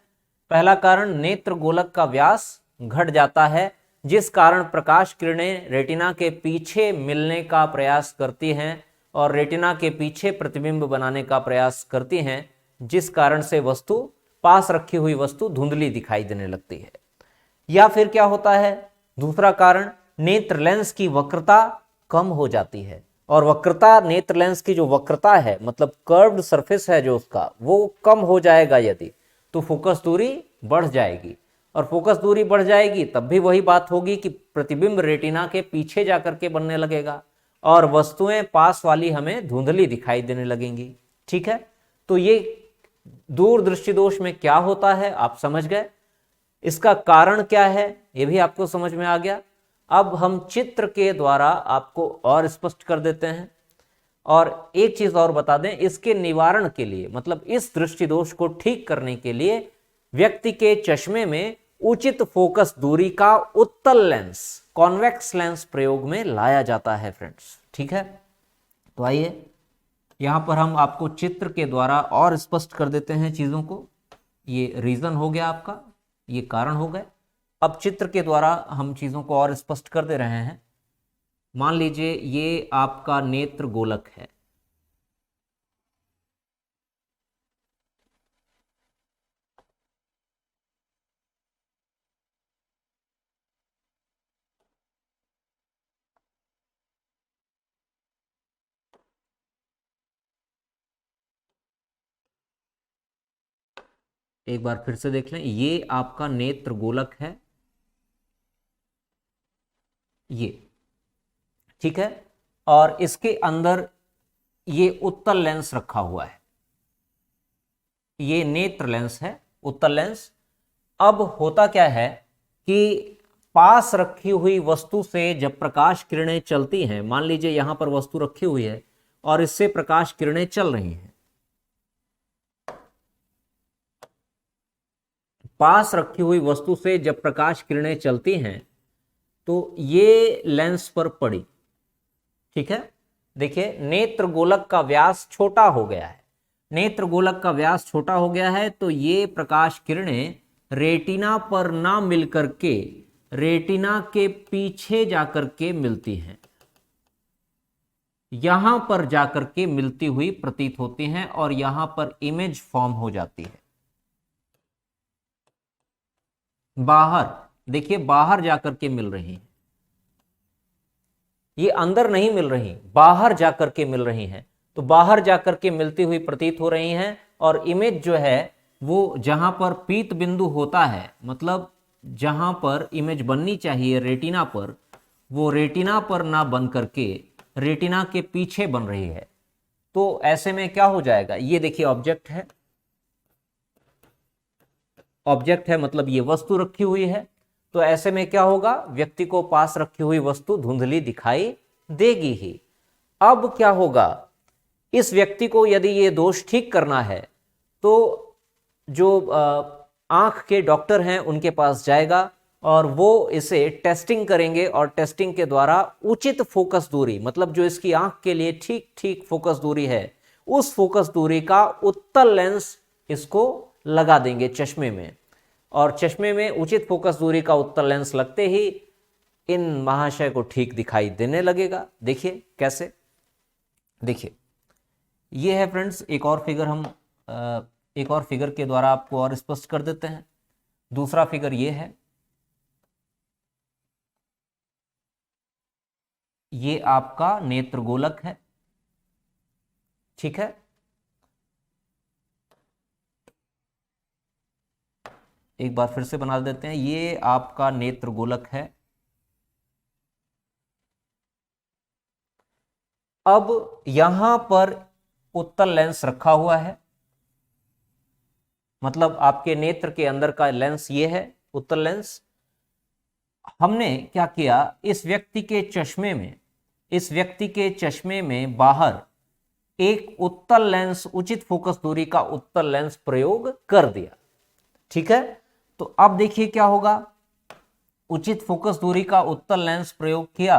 Speaker 1: पहला कारण, नेत्र गोलक का व्यास घट जाता है, जिस कारण प्रकाश किरणें रेटिना के पीछे मिलने का प्रयास करती हैं और रेटिना के पीछे प्रतिबिंब बनाने का प्रयास करती हैं, जिस कारण से वस्तु, पास रखी हुई वस्तु धुंधली दिखाई देने लगती है। या फिर क्या होता है, दूसरा कारण, नेत्र लेंस की वक्रता कम हो जाती है। और वक्रता, नेत्र लेंस की जो वक्रता है, मतलब कर्व्ड सरफेस है जो उसका, वो कम हो जाएगा यदि, तो फोकस दूरी बढ़ जाएगी। और फोकस दूरी बढ़ जाएगी तब भी वही बात होगी कि प्रतिबिंब रेटिना के पीछे जाकर के बनने लगेगा और वस्तुएं पास वाली हमें धुंधली दिखाई देने लगेंगी। ठीक है, तो ये दूरदृष्टि दोष में क्या होता है आप समझ गए। इसका कारण क्या है ये भी आपको समझ में आ गया। अब हम चित्र के द्वारा आपको और स्पष्ट कर देते हैं। और एक चीज और बता दें, इसके निवारण के लिए, मतलब इस दृष्टि दोष को ठीक करने के लिए व्यक्ति के चश्मे में उचित फोकस दूरी का उत्तल लेंस, कॉन्वेक्स लेंस प्रयोग में लाया जाता है फ्रेंड्स। ठीक है, तो आइए यहां पर हम आपको चित्र के द्वारा और स्पष्ट कर देते हैं चीजों को। ये रीजन हो गया आपका, ये कारण हो गए। अब चित्र के द्वारा हम चीजों को और स्पष्ट कर दे रहे हैं। मान लीजिए ये आपका नेत्र गोलक है। एक बार फिर से देख लें, ये आपका नेत्र गोलक है, ये। ठीक है, और इसके अंदर ये उत्तल लेंस रखा हुआ है, ये नेत्र लेंस है, उत्तल लेंस। अब होता क्या है कि पास रखी हुई वस्तु से जब प्रकाश किरणें चलती हैं, मान लीजिए यहां पर वस्तु रखी हुई है और इससे प्रकाश किरणें चल रही हैं, पास रखी हुई वस्तु से जब प्रकाश किरणें चलती हैं तो ये लेंस पर पड़ी। ठीक है, देखिए नेत्र गोलक का व्यास छोटा हो गया है, नेत्र गोलक का व्यास छोटा हो गया है, तो ये प्रकाश किरणें रेटिना पर ना मिलकर के रेटिना के पीछे जाकर के मिलती हैं, यहां पर जाकर के मिलती हुई प्रतीत होती हैं और यहां पर इमेज फॉर्म हो जाती है। बाहर देखिए, बाहर जाकर के मिल रही हैं, ये अंदर नहीं मिल रही, बाहर जाकर के मिल रही हैं। तो बाहर जाकर के मिलती हुई प्रतीत हो रही हैं और इमेज जो है वो जहां पर पीत बिंदु होता है, मतलब जहां पर इमेज बननी चाहिए रेटिना पर, वो रेटिना पर ना बन करके रेटिना के पीछे बन रही है। तो ऐसे में क्या हो जाएगा, ये देखिए ऑब्जेक्ट है, ऑब्जेक्ट है मतलब ये वस्तु रखी हुई है, तो ऐसे में क्या होगा, व्यक्ति को पास रखी हुई वस्तु धुंधली दिखाई देगी ही। अब क्या होगा, इस व्यक्ति को यदि ये दोष ठीक करना है तो जो आंख के डॉक्टर हैं उनके पास जाएगा और वो इसे टेस्टिंग करेंगे और टेस्टिंग के द्वारा उचित फोकस दूरी, मतलब जो इसकी आंख के लिए ठीक ठीक फोकस दूरी है, उस फोकस दूरी का उत्तल लेंस इसको लगा देंगे चश्मे में। और चश्मे में उचित फोकस दूरी का उत्तल लेंस लगते ही इन महाशय को ठीक दिखाई देने लगेगा। देखिए कैसे, देखिए ये है फ्रेंड्स एक और फिगर, हम एक और फिगर के द्वारा आपको और स्पष्ट कर देते हैं। दूसरा फिगर ये है, ये आपका नेत्र गोलक है, ठीक है। एक बार फिर से बना देते हैं, ये आपका नेत्र गोलक है। अब यहां पर उत्तल लेंस रखा हुआ है, मतलब आपके नेत्र के अंदर का लेंस ये है उत्तल लेंस। हमने क्या किया, इस व्यक्ति के चश्मे में, इस व्यक्ति के चश्मे में बाहर एक उत्तल लेंस, उचित फोकस दूरी का उत्तल लेंस प्रयोग कर दिया, ठीक है। तो अब देखिए क्या होगा, उचित फोकस दूरी का उत्तल लेंस प्रयोग किया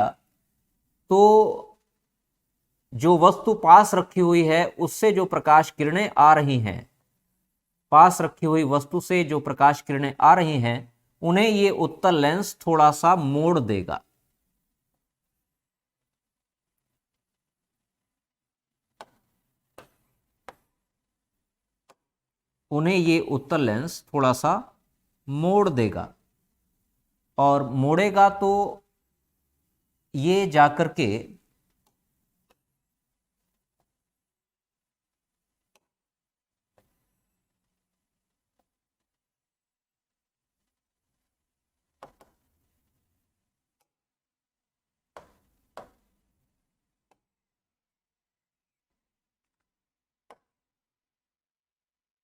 Speaker 1: तो जो वस्तु पास रखी हुई है उससे जो प्रकाश किरणें आ रही हैं, पास रखी हुई वस्तु से जो प्रकाश किरणें आ रही हैं उन्हें ये उत्तल लेंस थोड़ा सा मोड़ देगा। उन्हें ये उत्तल लेंस थोड़ा सा मोड़ देगा, और मोड़ेगा तो ये जाकर के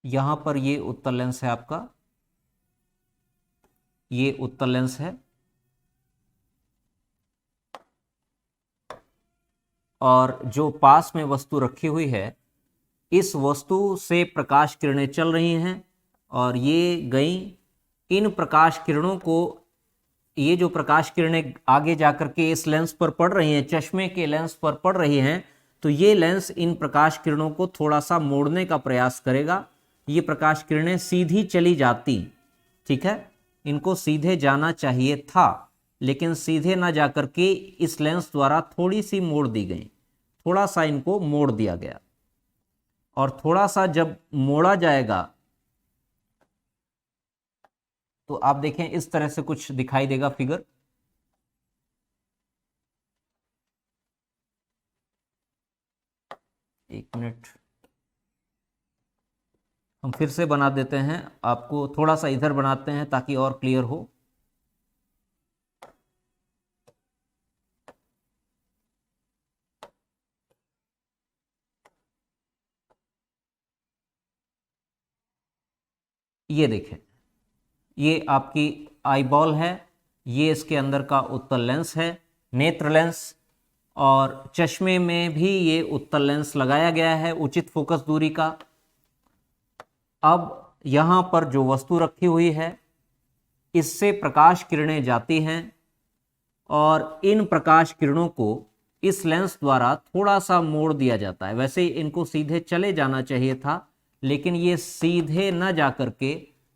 Speaker 1: यहां पर ये उत्तल लेंस है आपका, ये उत्तल लेंस है, और जो पास में वस्तु रखी हुई है इस वस्तु से प्रकाश किरणें चल रही हैं और ये गई, इन प्रकाश किरणों को, ये जो प्रकाश किरणें आगे जाकर के इस लेंस पर पड़ रही हैं, चश्मे के लेंस पर पड़ रही हैं, तो ये लेंस इन प्रकाश किरणों को थोड़ा सा मोड़ने का प्रयास करेगा। ये प्रकाश किरणें सीधी चली जाती, ठीक है, इनको सीधे जाना चाहिए था लेकिन सीधे ना जाकर के इस लेंस द्वारा थोड़ी सी मोड़ दी गई, थोड़ा सा इनको मोड़ दिया गया। और थोड़ा सा जब मोड़ा जाएगा तो आप देखें इस तरह से कुछ दिखाई देगा फिगर। एक मिनट, हम फिर से बना देते हैं, आपको थोड़ा सा इधर बनाते हैं ताकि और क्लियर हो। ये देखें, ये आपकी आई बॉल है, ये इसके अंदर का उत्तल लेंस है, नेत्र लेंस, और चश्मे में भी ये उत्तल लेंस लगाया गया है उचित फोकस दूरी का। अब यहां पर जो वस्तु रखी हुई है इससे प्रकाश किरणें जाती हैं और इन प्रकाश किरणों को इस लेंस द्वारा थोड़ा सा मोड़ दिया जाता है। वैसे इनको सीधे चले जाना चाहिए था लेकिन ये सीधे न जाकर के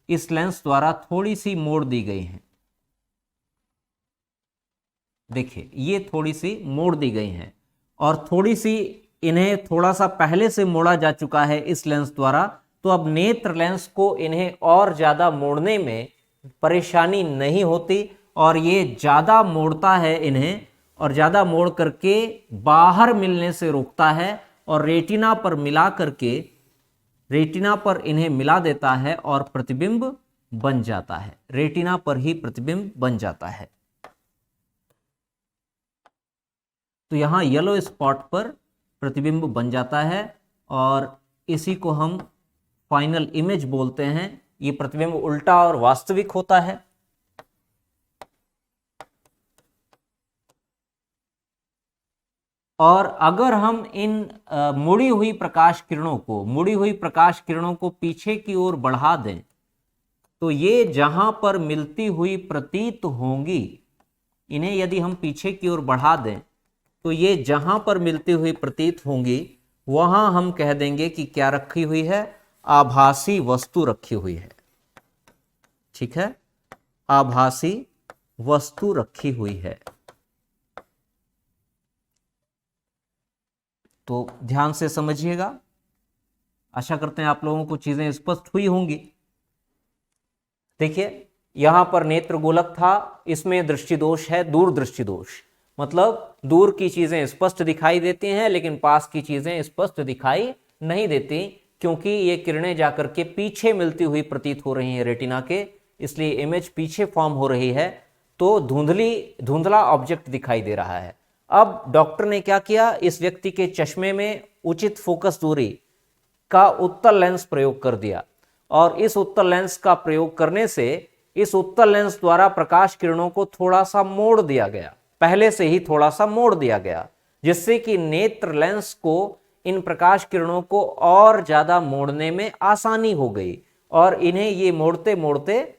Speaker 1: इस लेंस द्वारा थोड़ी सी मोड़ दी गई है। देखिए ये थोड़ी सी मोड़ दी गई हैं और थोड़ी सी इन्हें थोड़ा सा पहले से मोड़ा जा चुका है इस लेंस द्वारा, तो अब नेत्र लेंस को इन्हें और ज्यादा मोड़ने में परेशानी नहीं होती और ये ज्यादा मोड़ता है इन्हें, और ज्यादा मोड़ करके बाहर मिलने से रोकता है और रेटिना पर मिला करके, रेटिना पर इन्हें मिला देता है और प्रतिबिंब बन जाता है, रेटिना पर ही प्रतिबिंब बन जाता है। तो यहां येलो स्पॉट पर प्रतिबिंब बन जाता है और इसी को हम फाइनल इमेज बोलते हैं। ये प्रतिबिंब उल्टा और वास्तविक होता है। और अगर हम इन मुड़ी हुई प्रकाश किरणों को पीछे की ओर बढ़ा दें तो ये जहां पर मिलती हुई प्रतीत होंगी, इन्हें यदि हम पीछे की ओर बढ़ा दें तो ये जहां पर मिलती हुई प्रतीत होंगी वहां हम कह देंगे कि क्या रखी हुई है, आभासी वस्तु रखी हुई है, ठीक है, आभासी वस्तु रखी हुई है। तो ध्यान से समझिएगा, आशा करते हैं आप लोगों को चीजें स्पष्ट हुई होंगी। देखिए यहां पर नेत्र गोलक था, इसमें दृष्टि दोष है, दूरदृष्टि दोष, मतलब दूर की चीजें स्पष्ट दिखाई देती हैं लेकिन पास की चीजें स्पष्ट दिखाई नहीं देती, क्योंकि ये किरणें जाकर के पीछे मिलती हुई प्रतीत हो रही हैं रेटिना के, इसलिए इमेज पीछे फॉर्म हो रही है, तो धुंधला ऑब्जेक्ट दिखाई दे रहा है। अब डॉक्टर ने क्या किया, इस व्यक्ति के चश्मे में उचित फोकस दूरी का उत्तल लेंस प्रयोग कर दिया, और इस उत्तल लेंस का प्रयोग करने से इस उत्तल लेंस द्वारा प्रकाश किरणों को थोड़ा सा मोड़ दिया गया, पहले से ही थोड़ा सा मोड़ दिया गया, जिससे कि नेत्र लेंस को इन प्रकाश किरणों को और ज्यादा मोड़ने में आसानी हो गई, और इन्हें ये मोड़ते मोड़ते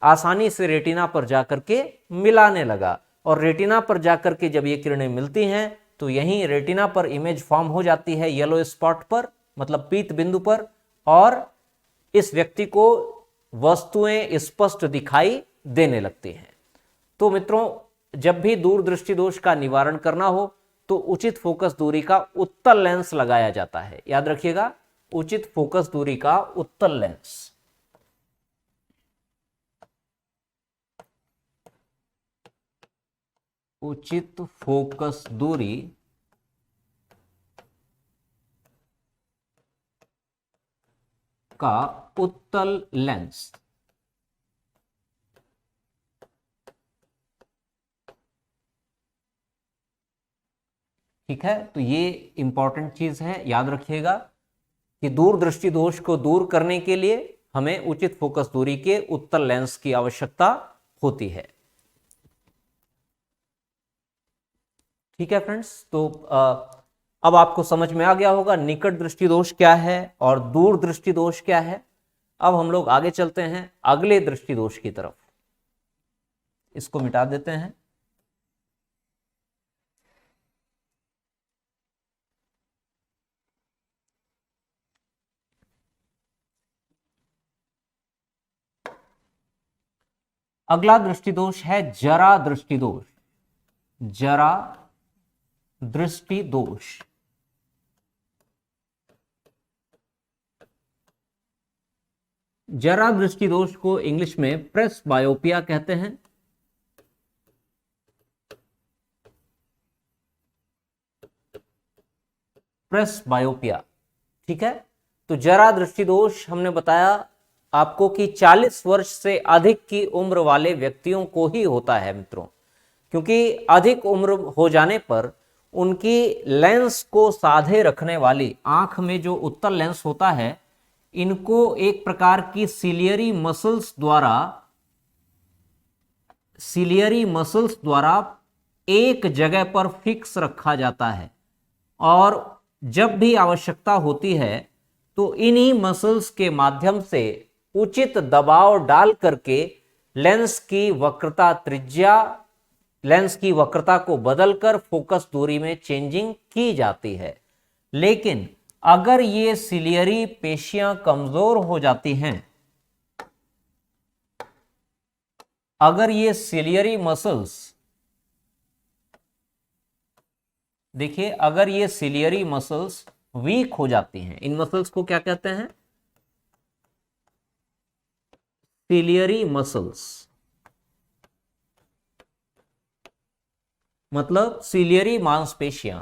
Speaker 1: आसानी से रेटिना पर जाकर के मिलाने लगा, और रेटिना पर जाकर के जब ये किरणें मिलती हैं तो यहीं रेटिना पर इमेज फॉर्म हो जाती है येलो स्पॉट पर, मतलब पीत बिंदु पर, और इस व्यक्ति को वस्तुएं स्पष्ट दिखाई देने लगती हैं। तो मित्रों, जब भी दूरदृष्टि दोष का निवारण करना हो तो उचित फोकस दूरी का उत्तल लेंस लगाया जाता है। याद रखिएगा, उचित फोकस दूरी का उत्तल लेंस। उचित फोकस दूरी का उत्तल लेंस। ठीक है, तो ये इंपॉर्टेंट चीज है, याद रखिएगा कि दूरदृष्टि दोष को दूर करने के लिए हमें उचित फोकस दूरी के उत्तल लेंस की आवश्यकता होती है। ठीक है फ्रेंड्स, तो अब आपको समझ में आ गया होगा निकट दृष्टि दोष क्या है और दूर दृष्टि दोष क्या है। अब हम लोग आगे चलते हैं अगले दृष्टि दोष की तरफ। इसको मिटा देते हैं। अगला दृष्टि दोष है जरा दृष्टि दोष। जरा दृष्टि दोष। जरा दृष्टि दोष को इंग्लिश में प्रेस बायोपिया कहते हैं। प्रेस बायोपिया, ठीक है। तो जरा दृष्टि दोष हमने बताया आपको कि 40 वर्ष से अधिक की उम्र वाले व्यक्तियों को ही होता है मित्रों, क्योंकि अधिक उम्र हो जाने पर उनकी लेंस को साधे रखने वाली आंख में जो उत्तल लेंस होता है, इनको एक प्रकार की सिलियरी मसल्स द्वारा एक जगह पर फिक्स रखा जाता है, और जब भी आवश्यकता होती है तो इन्हीं मसल्स के माध्यम से उचित दबाव डाल करके लेंस की वक्रता को बदलकर फोकस दूरी में चेंजिंग की जाती है। लेकिन अगर ये सिलियरी पेशियां कमजोर हो जाती हैं, अगर ये सिलियरी मसल्स, देखिए अगर ये सिलियरी मसल्स वीक हो जाती हैं, इन मसल्स को क्या कहते हैं, सिलियरी मसल्स, मतलब सिलियरी मांसपेशियां,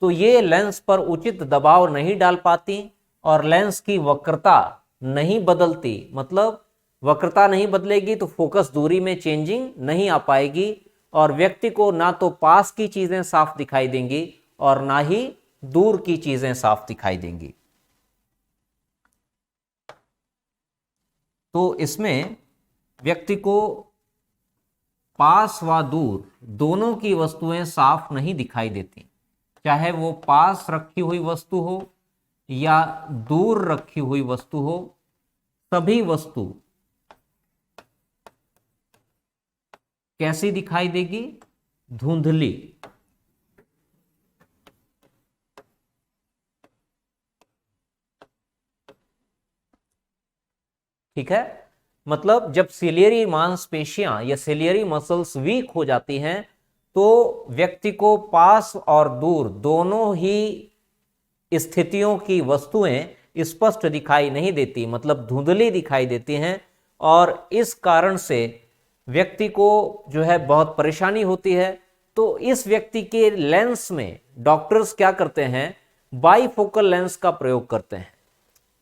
Speaker 1: तो ये लेंस पर उचित दबाव नहीं डाल पाती और लेंस की वक्रता नहीं बदलती, मतलब वक्रता नहीं बदलेगी तो फोकस दूरी में चेंजिंग नहीं आ पाएगी, और व्यक्ति को ना तो पास की चीजें साफ दिखाई देंगी और ना ही दूर की चीजें साफ दिखाई देंगी। तो इसमें व्यक्ति को पास व दूर दोनों की वस्तुएं साफ नहीं दिखाई देती, चाहे वो पास रखी हुई वस्तु हो या दूर रखी हुई वस्तु हो, सभी वस्तु कैसी दिखाई देगी, धुंधली। ठीक है, मतलब जब सिलियरी मांसपेशियां या सिलियरी मसल्स वीक हो जाती हैं तो व्यक्ति को पास और दूर दोनों ही स्थितियों की वस्तुएं स्पष्ट दिखाई नहीं देती, मतलब धुंधली दिखाई देती हैं, और इस कारण से व्यक्ति को जो है बहुत परेशानी होती है। तो इस व्यक्ति के लेंस में डॉक्टर्स क्या करते हैं, बाइफोकल लेंस का प्रयोग करते हैं,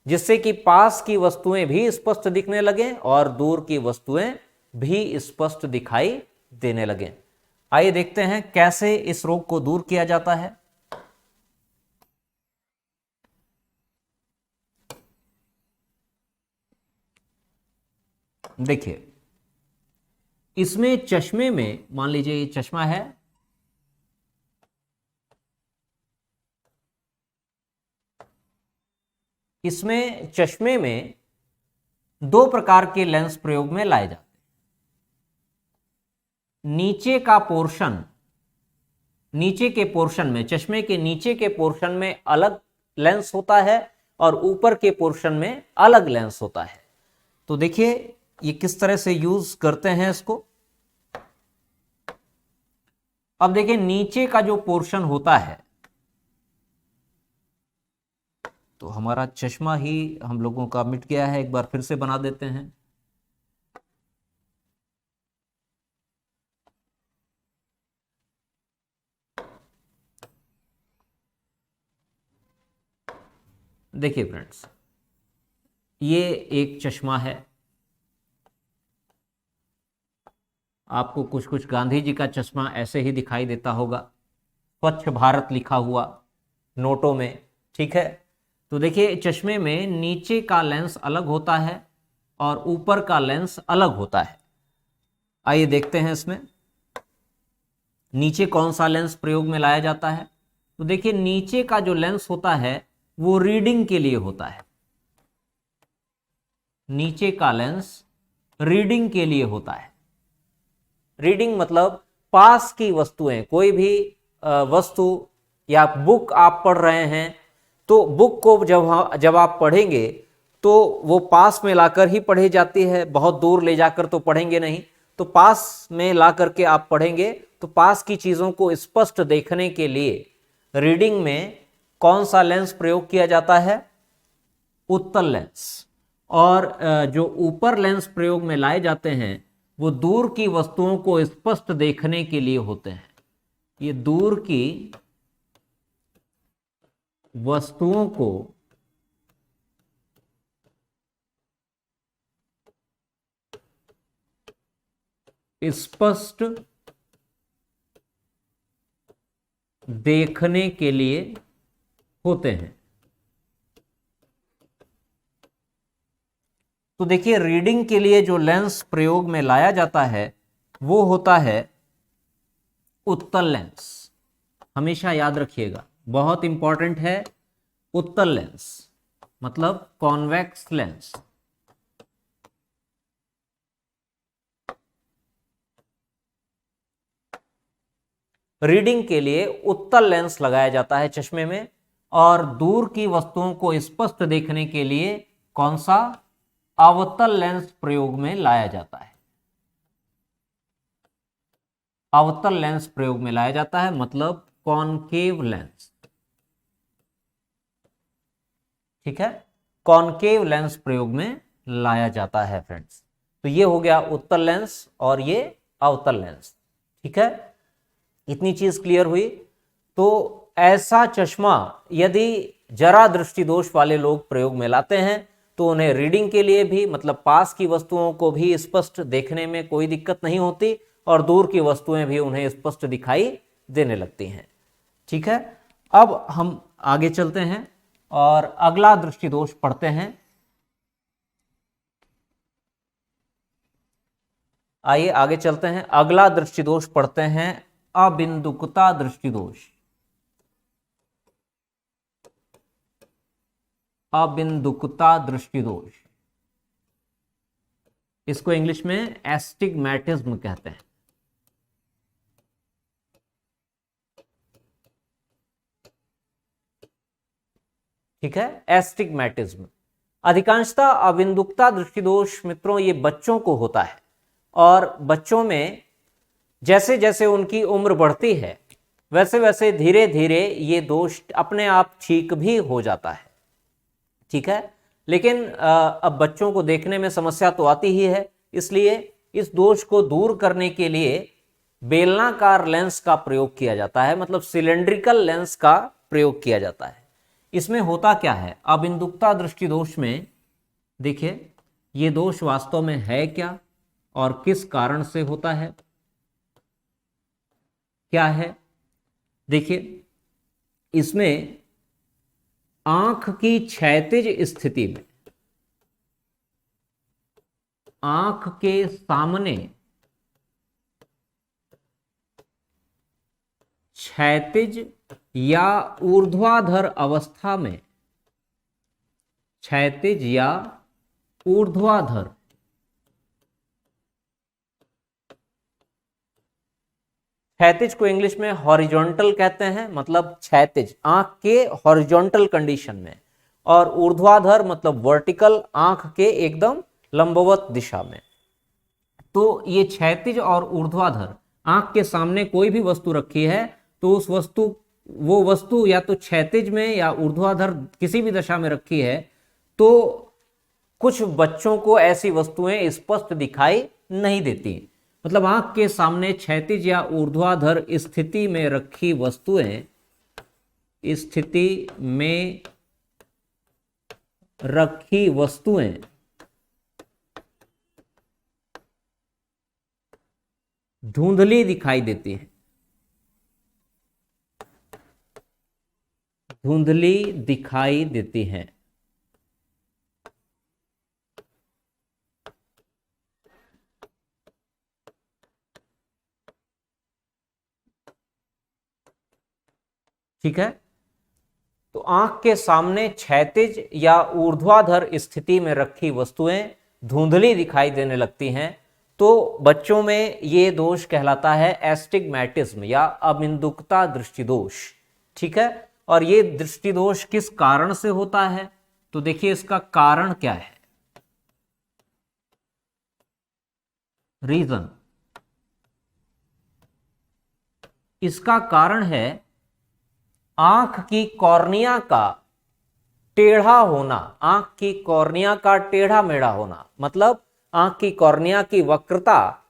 Speaker 1: जिससे कि पास की वस्तुएं भी स्पष्ट दिखने लगें और दूर की वस्तुएं भी स्पष्ट दिखाई देने लगें। आइए देखते हैं कैसे इस रोग को दूर किया जाता है। देखिए, इसमें चश्मे में, मान लीजिए ये चश्मा है, इसमें चश्मे में दो प्रकार के लेंस प्रयोग में लाए जाते हैं। नीचे का पोर्शन, नीचे के पोर्शन में, चश्मे के नीचे के पोर्शन में अलग लेंस होता है और ऊपर के पोर्शन में अलग लेंस होता है। तो देखिए ये किस तरह से यूज करते हैं इसको। अब देखिए नीचे का जो पोर्शन होता है, तो हमारा चश्मा ही हम लोगों का मिट गया है, एक बार फिर से बना देते हैं। देखिए फ्रेंड्स, ये एक चश्मा है। आपको कुछ कुछ गांधी जी का चश्मा ऐसे ही दिखाई देता होगा, स्वच्छ भारत लिखा हुआ नोटों में, ठीक है। तो देखिए चश्मे में नीचे का लेंस अलग होता है और ऊपर का लेंस अलग होता है। आइए देखते हैं इसमें नीचे कौन सा लेंस प्रयोग में लाया जाता है। तो देखिए नीचे का जो लेंस होता है वो रीडिंग के लिए होता है। नीचे का लेंस रीडिंग के लिए होता है। रीडिंग मतलब पास की वस्तुएं, कोई भी वस्तु या बुक आप पढ़ रहे हैं, तो बुक को जब आप पढ़ेंगे तो वो पास में लाकर ही पढ़ी जाती है, बहुत दूर ले जाकर तो पढ़ेंगे नहीं। तो पास में ला करके आप पढ़ेंगे तो पास की चीज़ों को स्पष्ट देखने के लिए रीडिंग में कौन सा लेंस प्रयोग किया जाता है, उत्तल लेंस। और जो ऊपर लेंस प्रयोग में लाए जाते हैं वो दूर की वस्तुओं को स्पष्ट देखने के लिए होते हैं। ये दूर की वस्तुओं को स्पष्ट देखने के लिए होते हैं। तो देखिए रीडिंग के लिए जो लेंस प्रयोग में लाया जाता है वो होता है उत्तल लेंस। हमेशा याद रखिएगा, बहुत इंपॉर्टेंट है। उत्तल लेंस मतलब कॉन्वेक्स लेंस। रीडिंग के लिए उत्तल लेंस लगाया जाता है चश्मे में, और दूर की वस्तुओं को स्पष्ट देखने के लिए कौन सा, अवतल लेंस प्रयोग में लाया जाता है। अवतल लेंस प्रयोग में लाया जाता है मतलब कॉनकेव लेंस, ठीक है। कॉनकेव लेंस प्रयोग में लाया जाता है फ्रेंड्स। तो ये हो गया उत्तल लेंस और ये अवतल लेंस, ठीक है। इतनी चीज क्लियर हुई। तो ऐसा चश्मा यदि जरा दृष्टि दोष वाले लोग प्रयोग में लाते हैं तो उन्हें रीडिंग के लिए भी, मतलब पास की वस्तुओं को भी स्पष्ट देखने में कोई दिक्कत नहीं होती और दूर की वस्तुएं भी उन्हें स्पष्ट दिखाई देने लगती हैं, ठीक है। अब हम आगे चलते हैं और अगला दृष्टि दोष पढ़ते हैं। आइए आगे चलते हैं, अगला दृष्टि दोष पढ़ते हैं, अबिंदुकता दृष्टि दोष। अबिंदुकता दृष्टि दोष, इसको इंग्लिश में एस्टिग्मैटिज्म कहते हैं, ठीक है। एस्टिग्मैटिज्म। अधिकांशतः अबिंदुकता दृष्टिदोष मित्रों ये बच्चों को होता है, और बच्चों में जैसे जैसे उनकी उम्र बढ़ती है वैसे वैसे धीरे धीरे ये दोष अपने आप ठीक भी हो जाता है। ठीक है, लेकिन अब बच्चों को देखने में समस्या तो आती ही है, इसलिए इस दोष को दूर करने के लिए बेलनाकार लेंस का प्रयोग किया जाता है, मतलब सिलेंड्रिकल लेंस का प्रयोग किया जाता है। इसमें होता क्या है, अबिंदुकता दृष्टि दोष में देखिए ये दोष वास्तव में है क्या और किस कारण से होता है, क्या है। देखिए इसमें आंख की क्षैतिज स्थिति में, आंख के सामने क्षैतिज या ऊर्ध्वाधर अवस्था में, क्षैतिज या ऊर्ध्वाधर, क्षैतिज को इंग्लिश में हॉरिजॉन्टल कहते हैं, मतलब क्षैतिज आंख के हॉरिजॉन्टल कंडीशन में, और ऊर्ध्वाधर मतलब वर्टिकल आंख के एकदम लंबवत दिशा में। तो ये क्षैतिज और ऊर्ध्वाधर आंख के सामने कोई भी वस्तु रखी है तो उस वस्तु, वो वस्तु या तो क्षैतिज में या ऊर्ध्वाधर किसी भी दशा में रखी है, तो कुछ बच्चों को ऐसी वस्तुएं स्पष्ट दिखाई नहीं देती। मतलब आंख के सामने क्षैतिज या ऊर्ध्वाधर स्थिति में रखी वस्तुएं, स्थिति में रखी वस्तुएं धुंधली दिखाई देती हैं, धुंधली दिखाई देती हैं। ठीक है, तो आंख के सामने क्षैतिज या ऊर्ध्वाधर स्थिति में रखी वस्तुएं धुंधली दिखाई देने लगती हैं, तो बच्चों में ये दोष कहलाता है एस्टिग्मैटिज्म या अबिंदुकता दृष्टिदोष। ठीक है, और ये दृष्टिदोष किस कारण से होता है, तो देखिए इसका कारण क्या है, रीजन। इसका कारण है आंख की कॉर्निया का टेढ़ा होना, आंख की कॉर्निया का टेढ़ा मेढ़ा होना, मतलब आंख की कॉर्निया की वक्रता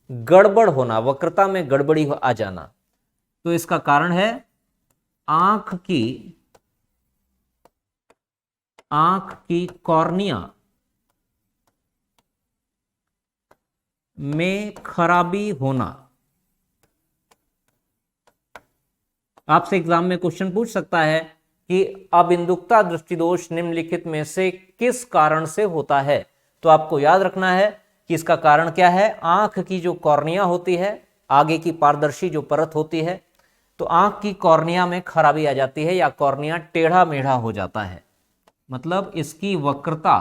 Speaker 1: गड़बड़ होना, वक्रता में गड़बड़ी आ जाना। तो इसका कारण है आंख की कॉर्निया में खराबी होना। आपसे एग्जाम में क्वेश्चन पूछ सकता है कि अबिंदुकता दृष्टिदोष निम्नलिखित में से किस कारण से होता है, तो आपको याद रखना है कि इसका कारण क्या है, आंख की जो कॉर्निया होती है, आगे की पारदर्शी जो परत होती है, तो आंख की कॉर्निया में खराबी आ जाती है या कॉर्निया टेढ़ा मेढ़ा हो जाता है, मतलब इसकी वक्रता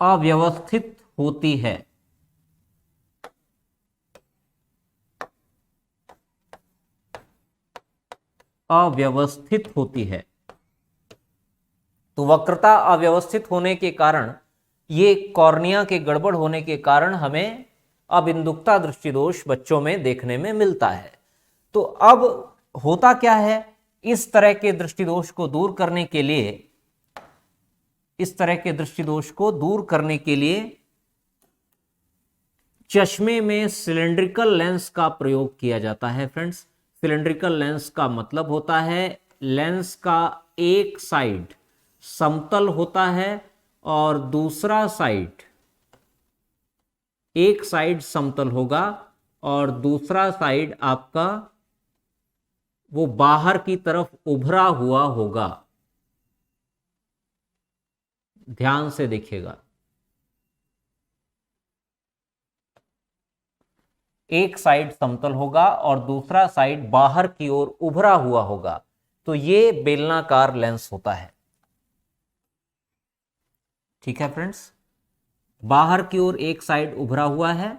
Speaker 1: अव्यवस्थित होती है। अव्यवस्थित होती है। तो वक्रता अव्यवस्थित होने के कारण, ये कॉर्निया के गड़बड़ होने के कारण हमें अबिंदुकता दृष्टिदोष बच्चों में देखने में मिलता है। तो अब होता क्या है, इस तरह के दृष्टिदोष को दूर करने के लिए, इस तरह के दृष्टिदोष को दूर करने के लिए चश्मे में सिलेंड्रिकल लेंस का प्रयोग किया जाता है। फ्रेंड्स, सिलेंड्रिकल लेंस का मतलब होता है लेंस का एक साइड समतल होता है और दूसरा साइड, एक साइड समतल होगा और दूसरा साइड आपका वो बाहर की तरफ उभरा हुआ होगा। ध्यान से देखिएगा, एक साइड समतल होगा और दूसरा साइड बाहर की ओर उभरा हुआ होगा, तो ये बेलनाकार लेंस होता है। ठीक है फ्रेंड्स, बाहर की ओर एक साइड उभरा हुआ है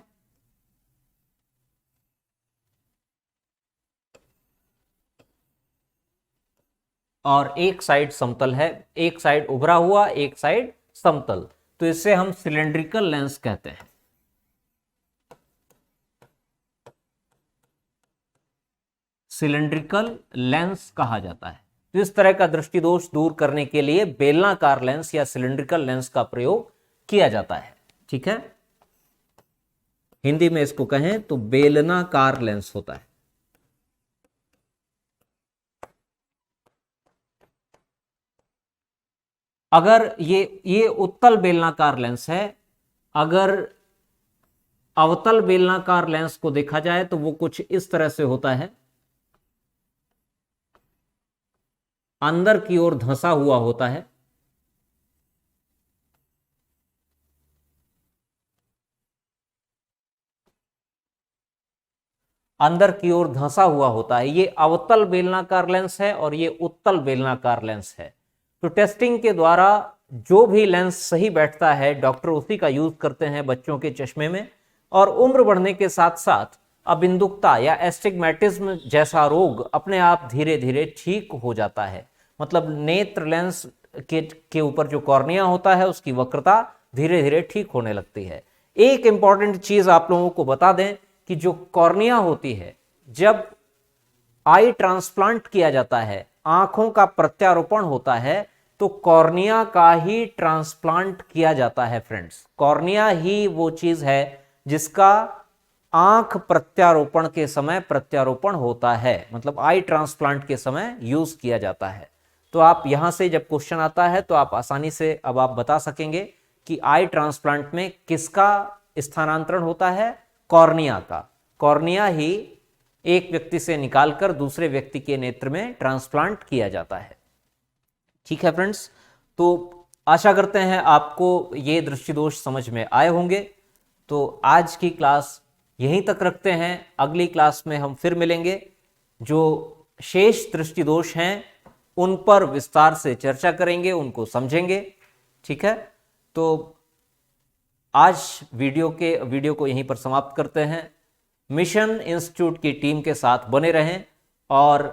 Speaker 1: और एक साइड समतल है, एक साइड उभरा हुआ, एक साइड समतल, तो इसे हम सिलेंड्रिकल लेंस कहते हैं। सिलेंड्रिकल लेंस कहा जाता है। तो इस तरह का दृष्टि दोष दूर करने के लिए बेलनाकार लेंस या सिलेंड्रिकल लेंस का प्रयोग किया जाता है। ठीक है, हिंदी में इसको कहें तो बेलनाकार लेंस होता है। अगर ये उत्तल बेलनाकार लेंस है, अगर अवतल बेलनाकार लेंस को देखा जाए तो वो कुछ इस तरह से होता है, अंदर की ओर धंसा हुआ होता है। अंदर की ओर धंसा हुआ होता है। ये अवतल बेलनाकार लेंस है और ये उत्तल बेलनाकार लेंस है। तो टेस्टिंग के द्वारा जो भी लेंस सही बैठता है डॉक्टर उसी का यूज करते हैं बच्चों के चश्मे में। और उम्र बढ़ने के साथ साथ अबिंदुकता या एस्टिग्मेटिज्म जैसा रोग अपने आप धीरे धीरे ठीक हो जाता है। मतलब नेत्र लेंस के ऊपर जो कॉर्निया होता है उसकी वक्रता धीरे धीरे ठीक होने लगती है। एक इंपॉर्टेंट चीज आप लोगों को बता दें कि जो कॉर्निया होती है, जब आई ट्रांसप्लांट किया जाता है, आंखों का प्रत्यारोपण होता है, तो कॉर्निया का ही ट्रांसप्लांट किया जाता है फ्रेंड्स। कॉर्निया ही वो चीज है जिसका आंख प्रत्यारोपण के समय प्रत्यारोपण होता है, मतलब आई ट्रांसप्लांट के समय यूज किया जाता है। तो आप यहां से जब क्वेश्चन आता है तो आप आसानी से अब आप बता सकेंगे कि आई ट्रांसप्लांट में किसका स्थानांतरण होता है, कॉर्निया का। कॉर्निया ही एक व्यक्ति से निकालकर दूसरे व्यक्ति के नेत्र में ट्रांसप्लांट किया जाता है। ठीक है फ्रेंड्स, तो आशा करते हैं आपको ये दृष्टिदोष समझ में आए होंगे। तो आज की क्लास यहीं तक रखते हैं, अगली क्लास में हम फिर मिलेंगे। जो शेष दृष्टिदोष हैं उन पर विस्तार से चर्चा करेंगे, उनको समझेंगे। ठीक है, तो आज वीडियो को यहीं पर समाप्त करते हैं। मिशन इंस्टीट्यूट की टीम के साथ बने रहें और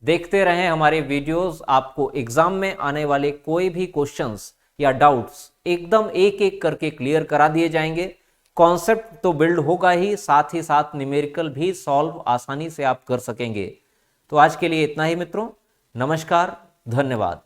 Speaker 1: देखते रहें हमारे वीडियोस। आपको एग्जाम में आने वाले कोई भी क्वेश्चंस या डाउट्स एकदम एक एक करके क्लियर करा दिए जाएंगे। कॉन्सेप्ट तो बिल्ड होगा ही, साथ ही साथ न्यूमेरिकल भी सॉल्व आसानी से आप कर सकेंगे। तो आज के लिए इतना ही मित्रों, नमस्कार, धन्यवाद।